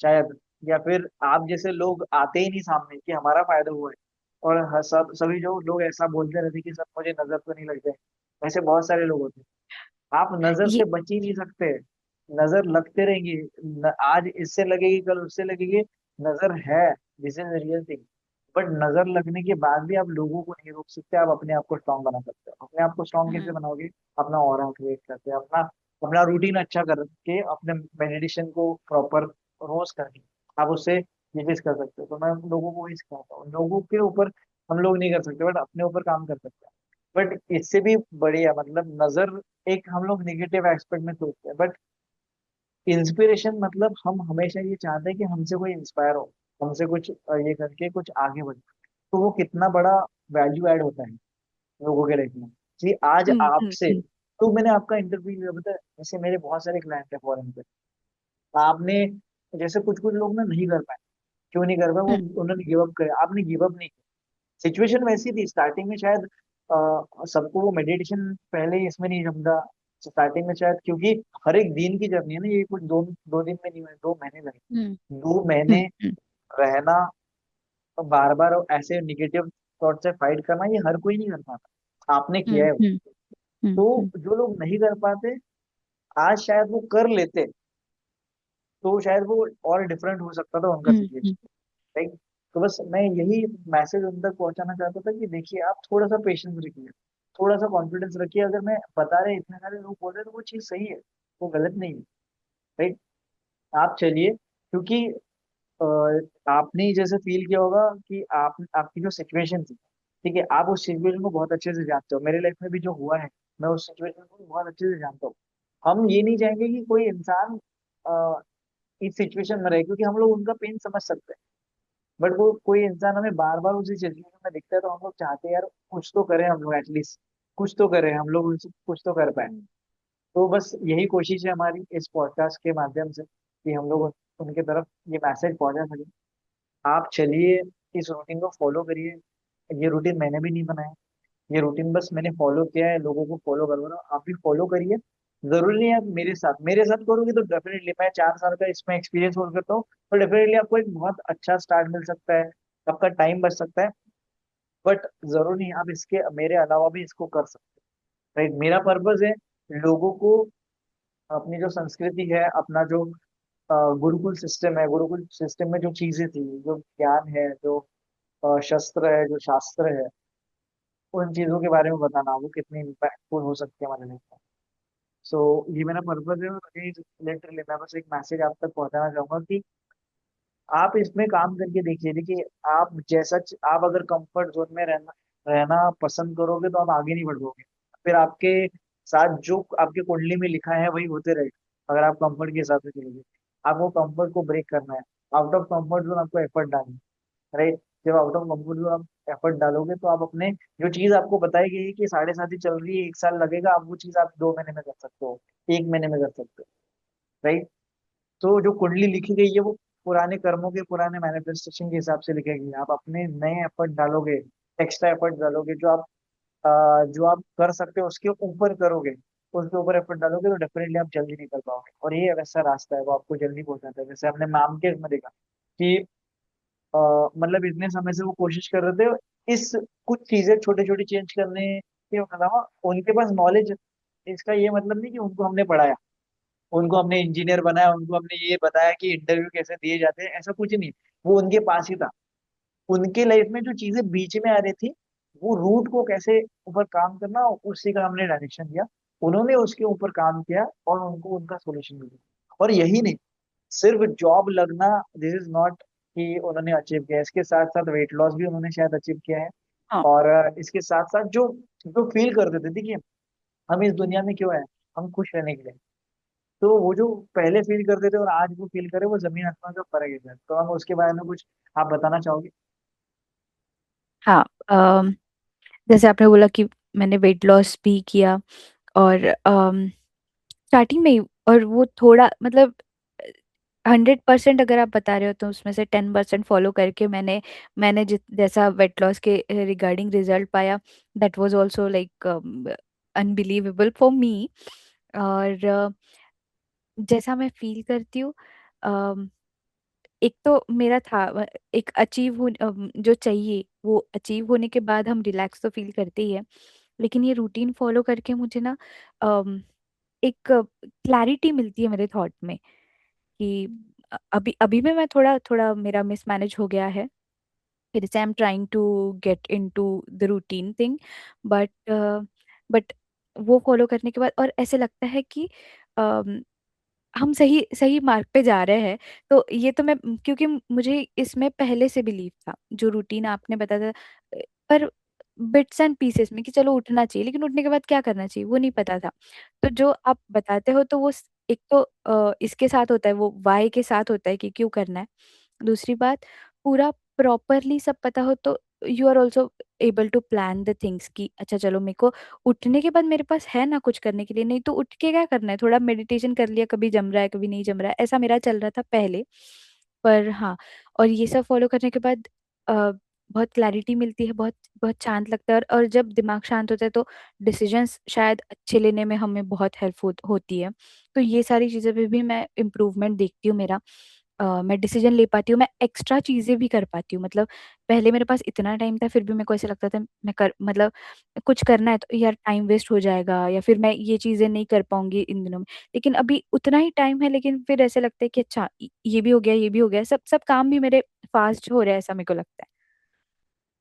B: शायद, या फिर आप जैसे लोग आते ही नहीं सामने कि हमारा फायदा हुआ है, और सब सभी जो लोग ऐसा बोलते रहते कि सर मुझे नजर तो नहीं लग जाए, ऐसे बहुत सारे लोग होते हैं। आप नजर
A: ये
B: से बच ही नहीं सकते, नजर लगते रहेंगी। आज इससे लगेगी, कल उससे लगेगी, नजर है, this is real thing. But नजर लगने के बाद भी आप लोगों को नहीं रोक सकते, आप अपने आप को स्ट्रांग बना सकते हो। अपने आप को स्ट्रांग कैसे
A: हम्म
B: बनाओगे, अपना ऑरा क्रिएट करके, अपना अपना रूटीन अच्छा करके, अपने मेडिटेशन को प्रॉपर रोज करके आप उससे ये चीज कर सकते हो। तो मैं लोगों को वही सिखाता हूँ, लोगों के ऊपर हम लोग नहीं कर सकते, बट अपने ऊपर काम कर सकते हैं। बट इससे भी बढ़िया, मतलब नजर, एक हम लोग निगेटिव एस्पेक्ट में सोचते हैं, बट इंस्पिरेशन मतलब हम हमेशा ये चाहते हैं कि हमसे कोई इंस्पायर हो। हमसे कुछ ये करके कुछ आगे बढ़े, तो वो कितना बड़ा वैल्यू ऐड होता है लोगों के लाइफ में। जी आज
A: हम्म।
B: आपसे, तो मैंने आपका इंटरव्यू लिया, पता है जैसे मेरे बहुत सारे क्लाइंट है फॉरेन पे, आपने जैसे कुछ कुछ लोग ना नहीं कर पाए, क्यों नहीं कर पाए, वो
A: हम्म।
B: उन्होंने गिव अप किया, आपने गिव अप नहीं किया। सिचुएशन वैसी थी स्टार्टिंग में शायद, सबको वो मेडिटेशन पहले ही इसमें नहीं जमता स्टार्टिंग में शायद, क्योंकि हर एक दिन की जर्नी है ना, ये कुछ दो दो दिन में नहीं हुए, 2 महीने लगे।
A: हम्म।
B: 2 महीने
A: हम्म। हम्म।
B: रहना, बार बार ऐसे निगेटिव थॉट से फाइट करना, ये हर कोई नहीं कर पाता, आपने किया
A: हम्म।
B: है वो।
A: हम्म। हम्म।
B: तो जो लोग नहीं कर पाते, आज शायद वो कर लेते, तो शायद वो और डिफरेंट हो सकता था उनका
A: हम्म। हम्म।
B: Situation, right. तो बस मैं यही मैसेज उन तक पहुंचाना चाहता था कि देखिए आप थोड़ा सा पेशेंस रखिए, थोड़ा सा कॉन्फिडेंस रखिए, अगर मैं बता रहे इतने सारे लोग बोल रहे हैं तो वो चीज़ सही है, वो गलत नहीं है, राइट। आप चलिए, क्योंकि आपने जैसे फील किया होगा कि आप आपकी जो सिचुएशन थी, ठीक है, आप उस सिचुएशन को बहुत अच्छे से जानते हो, मेरे लाइफ में भी जो हुआ है, मैं उस सिचुएशन को भी बहुत अच्छे से जानता हूँ। हम ये नहीं चाहेंगे कि कोई इंसान इस सिचुएशन में रहे, क्योंकि हम लोग उनका पेन समझ सकते हैं, बट वो कोई इंसान हमें बार बार उसी सिचुएशन में दिखता है, तो हम लोग चाहते हैं यार कुछ तो करें हम लोग, एटलीस्ट कुछ तो करें हम लोग, उनसे कुछ तो कर पाए। तो बस यही कोशिश है हमारी इस पॉडकास्ट के माध्यम से कि हम लोग उनके तरफ ये मैसेज पहुंचा सके। आप चलिए, इस रूटीन को फॉलो करिए। ये रूटीन मैंने भी नहीं बनाया, ये रूटीन बस मैंने फॉलो किया है, लोगों को फॉलो करवा रहा हूँ, आप भी फॉलो करिए। जरूरी नहीं है आप मेरे साथ करोगे तो डेफिनेटली, मैं 4 साल का इसमें एक्सपीरियंस हो करता हूँ, तो डेफिनेटली आपको एक बहुत अच्छा स्टार्ट मिल सकता है, आपका टाइम बच सकता है। बट जरूरी नहीं आप इसके मेरे अलावा भी इसको कर सकते हैं, राइट। मेरा पर्पज है लोगों को अपनी जो संस्कृति है, अपना जो गुरुकुल सिस्टम है, गुरुकुल सिस्टम में जो चीजें थी, जो ज्ञान है, जो शस्त्र है, जो शास्त्र है, उन चीजों के बारे में बताना, वो कितनी इम्पैक्टफुल हो सकती है हमारे लिए। सो ये मेरा पर्पज है, और ये लिटरली मैं बस एक मैसेज आप तक पहुंचाना चाहूंगा कि आप इसमें काम करके देखिए। देखिए आप आप अगर कंफर्ट जोन में रहना रहना पसंद करोगे तो आप आगे नहीं बढ़ पाओगे, फिर आपके साथ जो आपके कुंडली में लिखा है वही होते रहेगा, अगर आप कंफर्ट के हिसाब से चलोगे। आपको कंफर्ट को ब्रेक करना है, आउट ऑफ कंफर्ट जोन आपको एफर्ट डालना है, राइट। जब आउट ऑफ कंफर्ट जोन आप एफर्ट डालोगे, तो आप अपने जो चीज आपको बताई गई है कि 7.5 ही चल रही है, 1 साल लगेगा, आप वो चीज आप 2 महीने में कर सकते हो, 1 महीने में कर सकते हो, राइट। तो जो कुंडली लिखी गई है वो पुराने कर्मों के, पुराने मैनिफेस्टेशन के हिसाब से लिखेगी, आप अपने नए एफर्ट डालोगे, एक्स्ट्रा एफर्ट डालोगे, जो आप कर सकते हो उसके ऊपर करोगे, उसके ऊपर एफर्ट डालोगे, तो डेफिनेटली आप जल्दी निकल पाओगे, और ये वैसा रास्ता है वो आपको जल्दी पहुंचाता है। जैसे हमने मैम के इसमें देखा कि अ, मतलब इतने समय से वो कोशिश कर रहे थे इस कुछ चीजें छोटी छोटी चेंज करने के अलावा, उनके पास नॉलेज, इसका ये मतलब नहीं कि उनको हमने पढ़ाया, उनको हमने इंजीनियर बनाया, उनको हमने ये बताया कि इंटरव्यू कैसे दिए जाते हैं, ऐसा कुछ नहीं। वो उनके पास ही था, उनके लाइफ में जो चीजें बीच में आ रही थी, वो रूट को कैसे ऊपर काम करना, उसी का हमने डायरेक्शन दिया, उन्होंने उसके ऊपर काम किया और उनको उनका सोल्यूशन मिला। और यही नहीं, सिर्फ जॉब लगना दिस इज नॉट कि उन्होंने अचीव किया, इसके साथ साथ वेट लॉस भी उन्होंने शायद अचीव किया है।
A: हाँ।
B: और इसके साथ साथ जो जो फील करते थे, देखिए हम इस दुनिया में क्यों है, हम खुश रहने के लिए। तो वो जो पहले फील करते थे और आज वो फील करे, वो जमीन आसमान का फर्क है सर। तो हम उसके बारे में कुछ आप बताना चाहोगे?
A: हाँ। जैसे आपने बोला कि मैंने वेट लॉस भी किया, और स्टार्टिंग में ही, और वो थोड़ा मतलब 100% अगर आप बता रहे हो तो उसमें से 10% फॉलो करके मैंने जैसा वेट लॉस के रिगार्डिंग रिजल्ट पाया, that was also like unbelievable for me. और जैसा मैं फील करती हूँ, अम, एक तो मेरा था एक अचीव हो, जो चाहिए वो अचीव होने के बाद हम रिलैक्स तो फील करते ही है, लेकिन ये रूटीन फॉलो करके मुझे ना एक क्लैरिटी मिलती है मेरे थॉट में कि अभी अभी में मैं थोड़ा थोड़ा मेरा मिसमैनेज हो गया है, फिर से I am trying to get into the routine thing. But but वो फॉलो करने के बाद और ऐसे लगता है कि अम, हम सही सही मार्ग पे जा रहे हैं। तो ये तो मैं, क्योंकि मुझे इसमें पहले से बिलीव था, जो रूटीन आपने बताया था, पर बिट्स एंड पीसेस में कि चलो उठना चाहिए, लेकिन उठने के बाद क्या करना चाहिए वो नहीं पता था। तो जो आप बताते हो तो वो एक तो इसके साथ होता है, वो वाई के साथ होता है कि क्यों करना है। दूसरी बात, पूरा प्रॉपरली सब पता हो तो you are also able to plan the things कि अच्छा चलो मेरे को उठने के बाद मेरे पास है ना कुछ करने के लिए, नहीं तो उठ के क्या करना है, थोड़ा मेडिटेशन कर लिया, कभी जम रहा है कभी नहीं जम रहा है, ऐसा मेरा चल रहा था पहले। पर हाँ, और ये सब फॉलो करने के बाद बहुत क्लैरिटी मिलती है, बहुत बहुत शांत लगता है, और जब दिमाग शांत होता है तो डिसीजंस शायद अच्छे लेने में हमें बहुत हेल्प होती है। तो ये सारी चीज़ें पे भी मैं इम्प्रूवमेंट देखती हूँ मेरा। मैं डिसीजन ले पाती हूँ, मैं एक्स्ट्रा चीज़ें भी कर पाती हूँ। मतलब पहले मेरे पास इतना टाइम था, फिर भी मेरे को ऐसे लगता था मैं कर मतलब कुछ करना है तो यार टाइम वेस्ट हो जाएगा, या फिर मैं ये चीज़ें नहीं कर पाऊंगी इन दिनों में। लेकिन अभी उतना ही टाइम है, लेकिन फिर ऐसे लगता है कि अच्छा ये भी हो गया, ये भी हो गया, सब सब काम भी मेरे फास्ट हो रहे हैं, ऐसा मेरे को लगता है।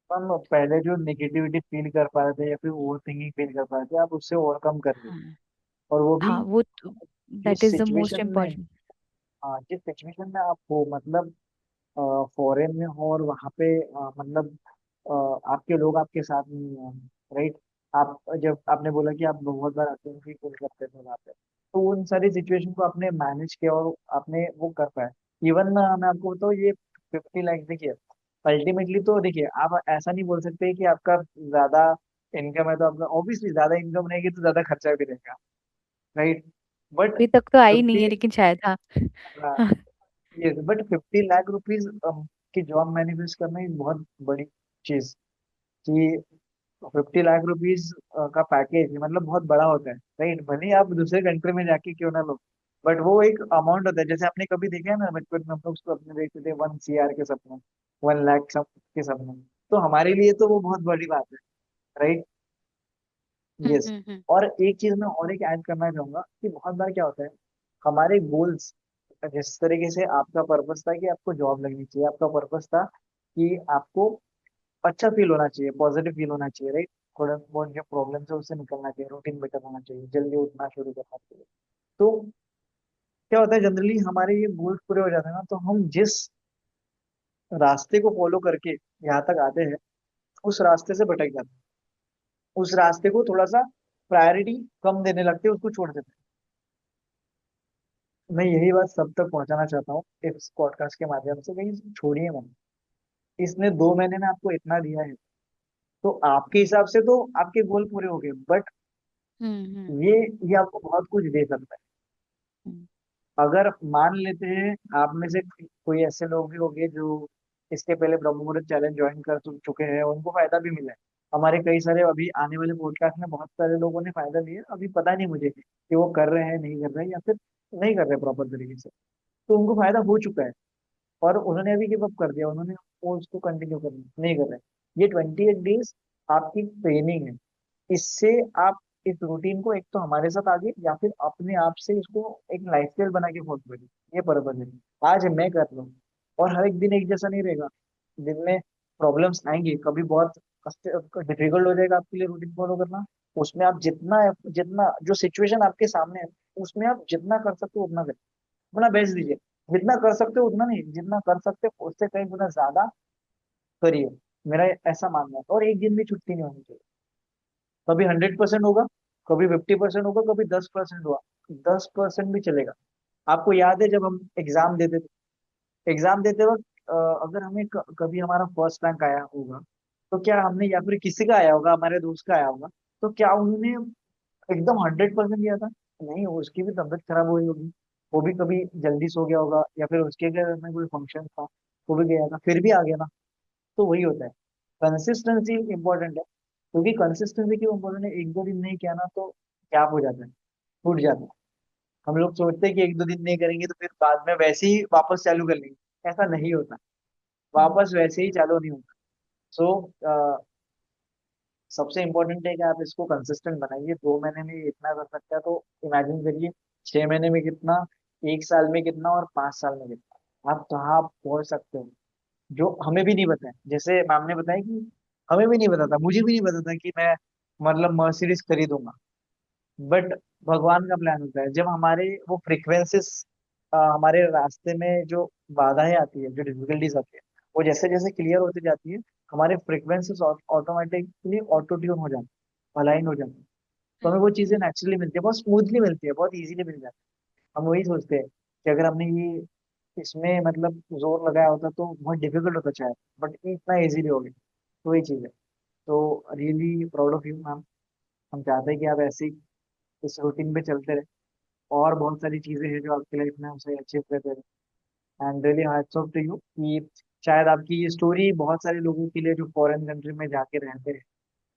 B: हम पहले जो नेगेटिविटी फील कर पा रहे थे या फिर ओवर थिंकिंग फील कर पा रहे थे, आप उससे ओवरकम कर रहे हो।
A: हाँ।
B: और वो भी
A: हाँ, वो दैट
B: जिस
A: इज द मोस्ट
B: सिचुएशन में,
A: इम्पोर्टेंट।
B: हाँ, जिस सिचुएशन में आप हो, मतलब फॉरेन में हो और वहाँ पे मतलब आपके लोग आपके साथ नहीं है, राइट। आप जब आपने बोला कि आप बहुत बार अकेले फील करते थे वहाँ पे, तो उन सारी सिचुएशन को आपने मैनेज किया और आपने वो कर पाया। इवन मैं आपको बताऊँ, ये 50 लाख देखिए, अल्टीमेटली तो देखिए, आप ऐसा नहीं बोल सकते कि आपका ज्यादा इनकम है तो आपका ऑब्वियसली ज्यादा इनकम रहेगी तो ज्यादा खर्चा भी रहेगा, राइट। बट
A: अभी तक तो आई नहीं है,
B: 50,
A: लेकिन शायद हाँ। हाँ।
B: यस, बट 50 लाख रुपीज की जॉब मैनिफेस्ट करना एक बहुत बड़ी चीज, कि 50 लाख रुपीज का पैकेज मतलब बहुत बड़ा होता है, राइट। भले ही आप दूसरे कंट्री में जाके क्यों ना लो, बट वो एक अमाउंट होता है। जैसे आपने कभी देखा है ना, बचपन में हम लोग उसको अपने देखते थे 1 CR के सपने, 1 लाख के सपने, तो हमारे लिए तो वो बहुत बड़ी बात है, राइट। यस।
A: हम्म।
B: और एक चीज मैं और एक ऐड करना चाहूंगा कि बहुत बार क्या होता है, हमारे गोल्स, जिस तरीके से आपका पर्पस था कि आपको जॉब लगनी चाहिए, आपका पर्पस था कि आपको अच्छा फील होना चाहिए, पॉजिटिव फील होना चाहिए, राइट। थोड़ा बहुत जो प्रॉब्लम है उससे निकलना चाहिए, रूटीन बेटर होना चाहिए, जल्दी उठना शुरू करना चाहिए। तो क्या होता है, जनरली हमारे ये गोल्स पूरे हो जाते हैं ना, तो हम जिस रास्ते को फॉलो करके यहाँ तक आते हैं, उस रास्ते से भटक जाते हैं, उस रास्ते को थोड़ा सा प्रायोरिटी कम देने लगते हैं, उसको छोड़ देते हैं। मैं यही बात सब तक पहुंचाना चाहता हूँ इस पॉडकास्ट के माध्यम से, कहीं छोड़िए मत। इसने 2 महीने में आपको इतना दिया है, तो आपके हिसाब से तो आपके गोल पूरे हो गए, बट
A: हम्म।
B: ये आपको बहुत कुछ दे सकता है।
A: हम्म।
B: अगर मान लेते हैं आप में से कोई ऐसे लोग भी होंगे जो इसके पहले ब्रह्म मुहूर्त चैलेंज ज्वाइन कर चुके हैं, उनको फायदा भी मिला है। हमारे कई सारे अभी आने वाले पॉडकास्ट में बहुत सारे लोगों ने फायदा लिया, अभी पता नहीं मुझे कि वो कर रहे हैं नहीं कर रहे हैं, या फिर नहीं कर रहे प्रॉपर तरीके से, तो उनको फायदा हो चुका है। और उन्होंने अभी गिव अप कर दिया, उन्होंने वो उसको कंटिन्यू करना नहीं कर रहे। ये 28 डेज आपकी ट्रेनिंग है। इससे आप इस रूटीन को एक तो हमारे साथ आगे या फिर अपने आप से इसको एक लाइफस्टाइल बना के फॉलो करिए। ये पर्पज है। आज मैं कर रहा हूँ, और हर एक दिन एक जैसा नहीं रहेगा। दिन में प्रॉब्लम्स आएंगे, कभी बहुत डिफिकल्ट हो जाएगा आपके लिए रूटीन फॉलो करना। उसमें आप जितना जितना जो सिचुएशन आपके सामने है, उसमें आप जितना कर सकते हो उतना करिए, अपना बेस्ट दीजिए। जितना कर सकते हो उतना नहीं, जितना कर सकते हो उससे कई गुना ज्यादा करिए। मेरा ऐसा मानना है। और एक दिन भी छुट्टी नहीं होनी चाहिए। कभी 100% होगा, कभी 50% होगा, कभी 10% हुआ, 10% भी चलेगा। आपको याद है जब हम एग्जाम देते थे, एग्जाम देते वक्त अगर हमें कभी हमारा फर्स्ट रैंक आया होगा, तो क्या हमने, या फिर किसी का आया होगा, हमारे दोस्त का आया होगा, तो क्या उन्होंने एकदम 100% दिया था? नहीं, उसकी भी तबीयत खराब हुई होगी, वो भी कभी जल्दी सो गया होगा, या फिर उसके घर में कोई फंक्शन था, वो भी गया था, फिर भी आ गया ना। तो वही होता है, कंसिस्टेंसी इंपॉर्टेंट है। क्योंकि कंसिस्टेंसी क्यों इंपॉर्टेंट है, एक दो दिन नहीं किया ना तो गैप हो जाता है, टूट जाता है। हम लोग सोचते हैं कि एक दो दिन नहीं करेंगे तो फिर बाद में वैसे ही वापस चालू कर लेंगे, ऐसा नहीं होता।
A: हम्म।
B: वापस वैसे ही चालू नहीं होता। सो सबसे इम्पोर्टेंट है कि आप इसको कंसिस्टेंट बनाइए। 2 महीने में ये इतना कर सकता है, तो इमेजिन करिए 6 महीने में कितना, 1 साल में कितना, और 5 साल में कितना आप कहाँ पहुंच सकते हो, जो हमें भी नहीं पता है। जैसे मैम ने बताया कि हमें भी नहीं पता था, मुझे भी नहीं पता था कि मैं मतलब मर्सिडीज खरीदूंगा। बट भगवान का प्लान होता है, जब हमारे वो फ्रीक्वेंसीज हमारे रास्ते में जो बाधाएं आती है, जो डिफिकल्टीज आती है, वो जैसे जैसे क्लियर होती जाती है, हमारे फ्रीक्वेंसीज ऑटोमेटिकली ऑटो ट्यून हो जाते हैं, अलाइन हो जाते हैं। तो हमें वो चीजें नेचुरली मिलती है, बहुत स्मूथली मिलती है, बहुत इजीली मिल जाती है। हम वही सोचते हैं कि अगर हमने ये इसमें मतलब जोर लगाया होता तो बहुत डिफिकल्ट होता शायद, बट इतना इजीली हो गया। तो ये चीज़ है। तो really proud of you ma'am. हम चाहते हैं कि आप ऐसे ही इस रूटीन पे चलते रहे, और बहुत सारी चीजें हैं जो आपकी लाइफ में उसे अचीव करते रहे। And really hats off to you कि शायद आपकी ये स्टोरी बहुत सारे लोगों के लिए जो फॉरेन कंट्री में जाके रहते हैं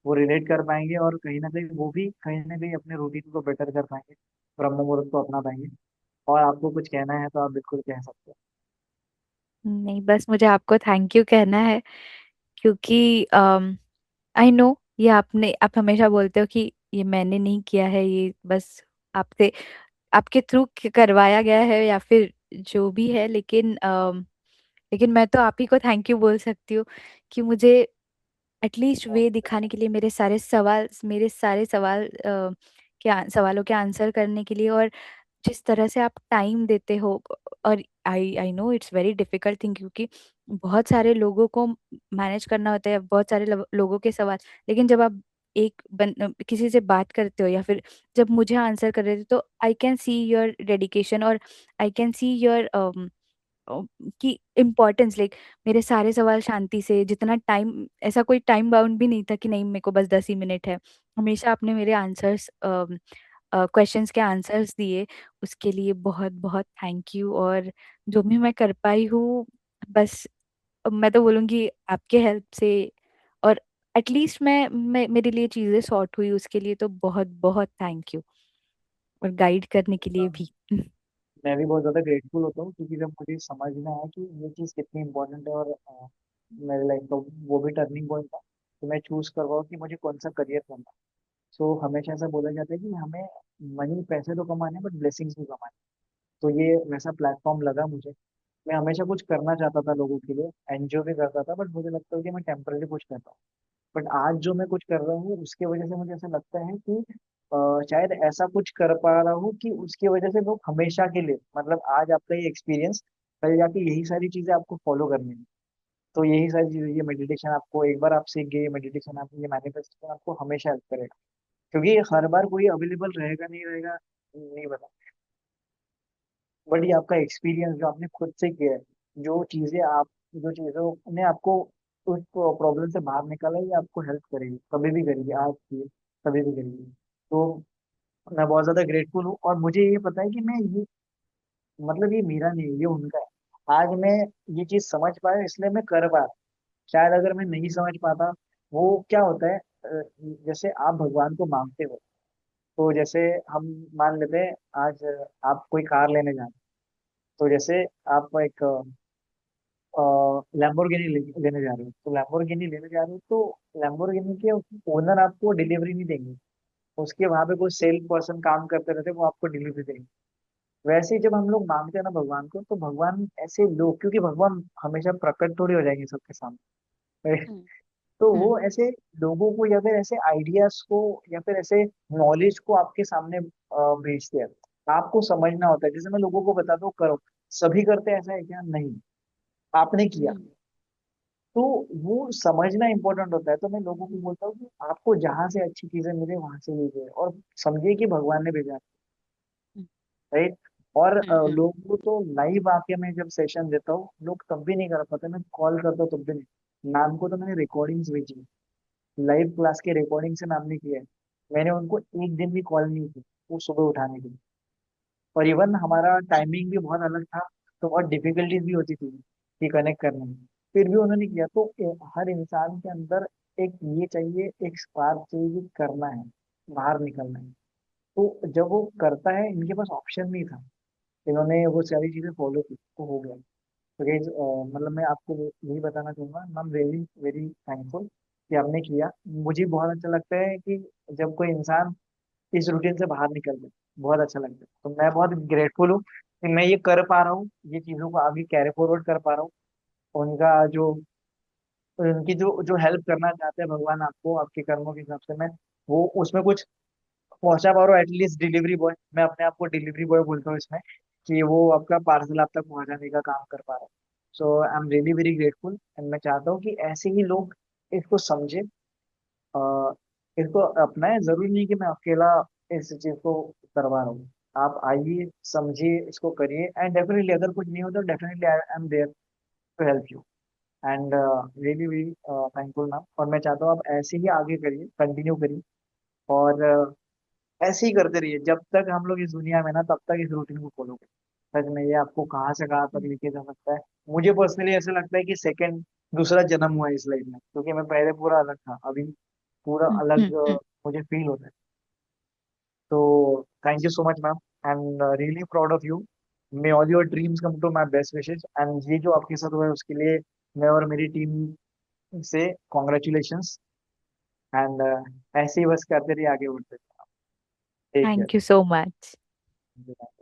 B: वो रिलेट कर पाएंगे, और कहीं ना कहीं वो भी कहीं ना कहीं अपने रूटीन को बेटर कर पाएंगे, ब्रह्म मुहूर्त को अपना पाएंगे। और आपको कुछ कहना है तो आप बिल्कुल कह सकते हैं।
A: नहीं, बस मुझे आपको थैंक यू कहना है, क्योंकि आई नो, ये आप हमेशा बोलते हो कि ये मैंने नहीं किया है, ये बस आपसे, आपके थ्रू करवाया गया है, या फिर जो भी है, लेकिन मैं तो आप ही को थैंक यू बोल सकती हूँ कि मुझे एटलीस्ट वे दिखाने के लिए, मेरे सारे सवाल सवालों के आंसर करने के लिए, और जिस तरह से आप टाइम देते हो। और I know it's very difficult thing, क्योंकि बहुत सारे लोगों को मैनेज करना होता है, बहुत सारे लोगों के सवाल। लेकिन जब आप किसी से बात करते हो, या फिर जब मुझे आंसर कर रहे थे, तो I can see your dedication, और आई कैन सी योर की इम्पोर्टेंस, लाइक मेरे सारे सवाल शांति से, जितना टाइम, ऐसा कोई टाइम बाउंड भी नहीं था कि नहीं मेरे को बस 10 ही मिनट है। हमेशा आपने मेरे आंसर्स, क्वेश्चंस के आंसर्स दिए, उसके लिए बहुत बहुत थैंक यू। और जो भी मैं कर पाई हूँ, बस मैं तो बोलूँगी आपके हेल्प से, और एटलीस्ट मैं मेरे लिए चीज़ें सॉर्ट हुई, उसके लिए तो बहुत बहुत थैंक यू, और गाइड करने के लिए भी।
B: मैं भी बहुत ज़्यादा ग्रेटफुल होता हूँ, क्योंकि जब मुझे समझ में आया कि ये चीज़ कितनी इंपॉर्टेंट है, और मेरे लाइफ का वो भी टर्निंग पॉइंट था, तो मैं चूज कर रहा हूँ कि मुझे कौन सा करियर करना है। सो हमेशा ऐसा बोला जाता है कि हमें मनी, पैसे तो कमाने बट ब्लेसिंग्स भी कमाने। तो ये वैसा प्लेटफॉर्म लगा मुझे। मैं हमेशा कुछ करना चाहता था लोगों के लिए, एनजीओ भी करता था, बट मुझे लगता है कि मैं टेम्पररी कुछ करता हूँ। बट आज जो मैं कुछ कर रहा हूँ उसकी वजह से मुझे ऐसा लगता है कि शायद ऐसा कुछ कर पा रहा हूँ कि उसकी वजह से लोग हमेशा के लिए, मतलब आज आपका ये एक्सपीरियंस, कल जाके यही सारी चीजें आपको फॉलो करनी है। तो यही सारी चीजें, ये मेडिटेशन आपको एक बार आप सीख गए, मेडिटेशन आप, ये मैनिफेस्टेशन आपको हमेशा हेल्प करेगा। क्योंकि ये हर बार कोई अवेलेबल रहेगा नहीं रहेगा, नहीं बता। बट ये आपका एक्सपीरियंस जो आपने खुद से किया है, जो चीजें आप, जो चीजों ने आपको उस प्रॉब्लम से बाहर निकाला, ये आपको हेल्प करेगी, कभी भी करेगी, आज की कभी भी करेगी। तो मैं बहुत ज्यादा ग्रेटफुल हूँ, और मुझे ये पता है कि मैं ये, मतलब ये मेरा नहीं है, ये उनका है। आज मैं ये चीज समझ पाया, इसलिए मैं कर पा रहा। शायद अगर मैं नहीं समझ पाता, वो क्या होता है, जैसे आप भगवान को मांगते हो, तो जैसे हम मान लेते हैं, आज आप कोई कार लेने जा रहे हैं, तो जैसे आप एक लैम्बोर्गिनी लेने जा रहे हो, तो लैम्बोर्गिनी लेने जा रहे हो, तो लैम्बोर्गिनी के ओनर आपको डिलीवरी नहीं देंगे। उसके वहां पे कोई सेल पर्सन काम करते रहते हैं, वो आपको डिलीवरी देंगे। वैसे ही जब हम लोग मांगते हैं ना भगवान को, तो भगवान ऐसे लोग, क्योंकि भगवान हमेशा प्रकट थोड़ी हो जाएंगे सबके सामने,
A: हम्म।
B: तो
A: हम्म।
B: वो ऐसे लोगों को, या फिर ऐसे आइडियाज को, या फिर ऐसे नॉलेज को आपके सामने भेजते हैं। आपको समझना होता है। जैसे मैं लोगों को बताता हूँ करो, सभी करते हैं, ऐसा है क्या? नहीं, आपने किया।
A: हम्म।
B: तो वो समझना इंपॉर्टेंट होता है। तो मैं लोगों को बोलता हूँ कि आपको जहां से अच्छी चीजें मिले वहां से लीजिए, और समझिए कि भगवान ने भेजा, राइट। और
A: हम्म।
B: लोगों को तो लाइव आके मैं जब सेशन देता हूँ, लोग तब भी नहीं कर पाते, मैं कॉल करता हूँ तब भी नहीं। मैम को तो मैंने रिकॉर्डिंग्स भेजी, लाइव क्लास के रिकॉर्डिंग से मैम ने किया है। मैंने उनको एक दिन भी कॉल नहीं की वो सुबह उठाने के लिए। और इवन हमारा टाइमिंग भी बहुत अलग था, तो बहुत डिफिकल्टीज भी होती थी कि कनेक्ट करने में। फिर भी उन्होंने किया। तो हर इंसान के अंदर एक ये चाहिए, एक स्पार्क चाहिए कि करना है, बाहर निकलना है। तो जब वो करता है, इनके पास ऑप्शन नहीं था, इन्होंने वो सारी चीजें फॉलो की तो हो गया। तो guys, मतलब मैं आपको यही बताना चाहूंगा, I am very very thankful कि आपने किया। मुझे बहुत अच्छा लगता है कि जब कोई इंसान इस रूटीन से बाहर निकल जाए, बहुत अच्छा लगता है। तो मैं बहुत ग्रेटफुल हूँ कि मैं ये कर पा रहा हूँ, ये चीज़ों को आगे कैरी फॉरवर्ड कर पा रहा हूँ। उनका जो, उनकी जो जो हेल्प करना चाहते हैं भगवान आपको आपके कर्मों के हिसाब से, मैं वो उसमें कुछ पहुंचा पा रहा हूँ। एटलीस्ट डिलीवरी बॉय, मैं अपने आप को डिलीवरी बॉय बोलता हूँ इसमें, कि वो आपका पार्सल आप तक पहुंचाने का काम कर पा रहा हूँ। So I am really very grateful, and मैं चाहता हूँ कि ऐसे ही लोग इसको समझे, इसको अपनाएं। जरूरी नहीं कि मैं अकेला इस चीज को करवा रहा हूँ। आप आइए, समझिए, इसको करिए, एंड डेफिनेटली अगर कुछ नहीं होता definitely I am there to help you. And really very thankful ma'am, और मैं चाहता हूँ आप ऐसे ही आगे करिए, कंटिन्यू करिए, और ऐसे ही करते रहिए जब तक हम लोग इस दुनिया में ना, तब तक इस रूटीन को फॉलो करें। सच में ये आपको कहाँ से कहाँ तक लेके जा सकता है। मुझे पर्सनली ऐसा लगता है कि सेकंड दूसरा जन्म हुआ है इस लाइफ में, क्योंकि मैं पहले पूरा अलग था, अभी पूरा अलग
A: हम्म।
B: मुझे फील होता है। तो thank you so much ma'am, I am really proud of you. May all your dreams come to my best wishes, and ये जो आपके साथ हुआ है उसके लिए मैं और मेरी टीम से कॉन्ग्रेचुलेशंस। एंड ऐसे ही बस करते रहिए, आगे बढ़ते रहिए। Take
A: thank you so much.
B: Care.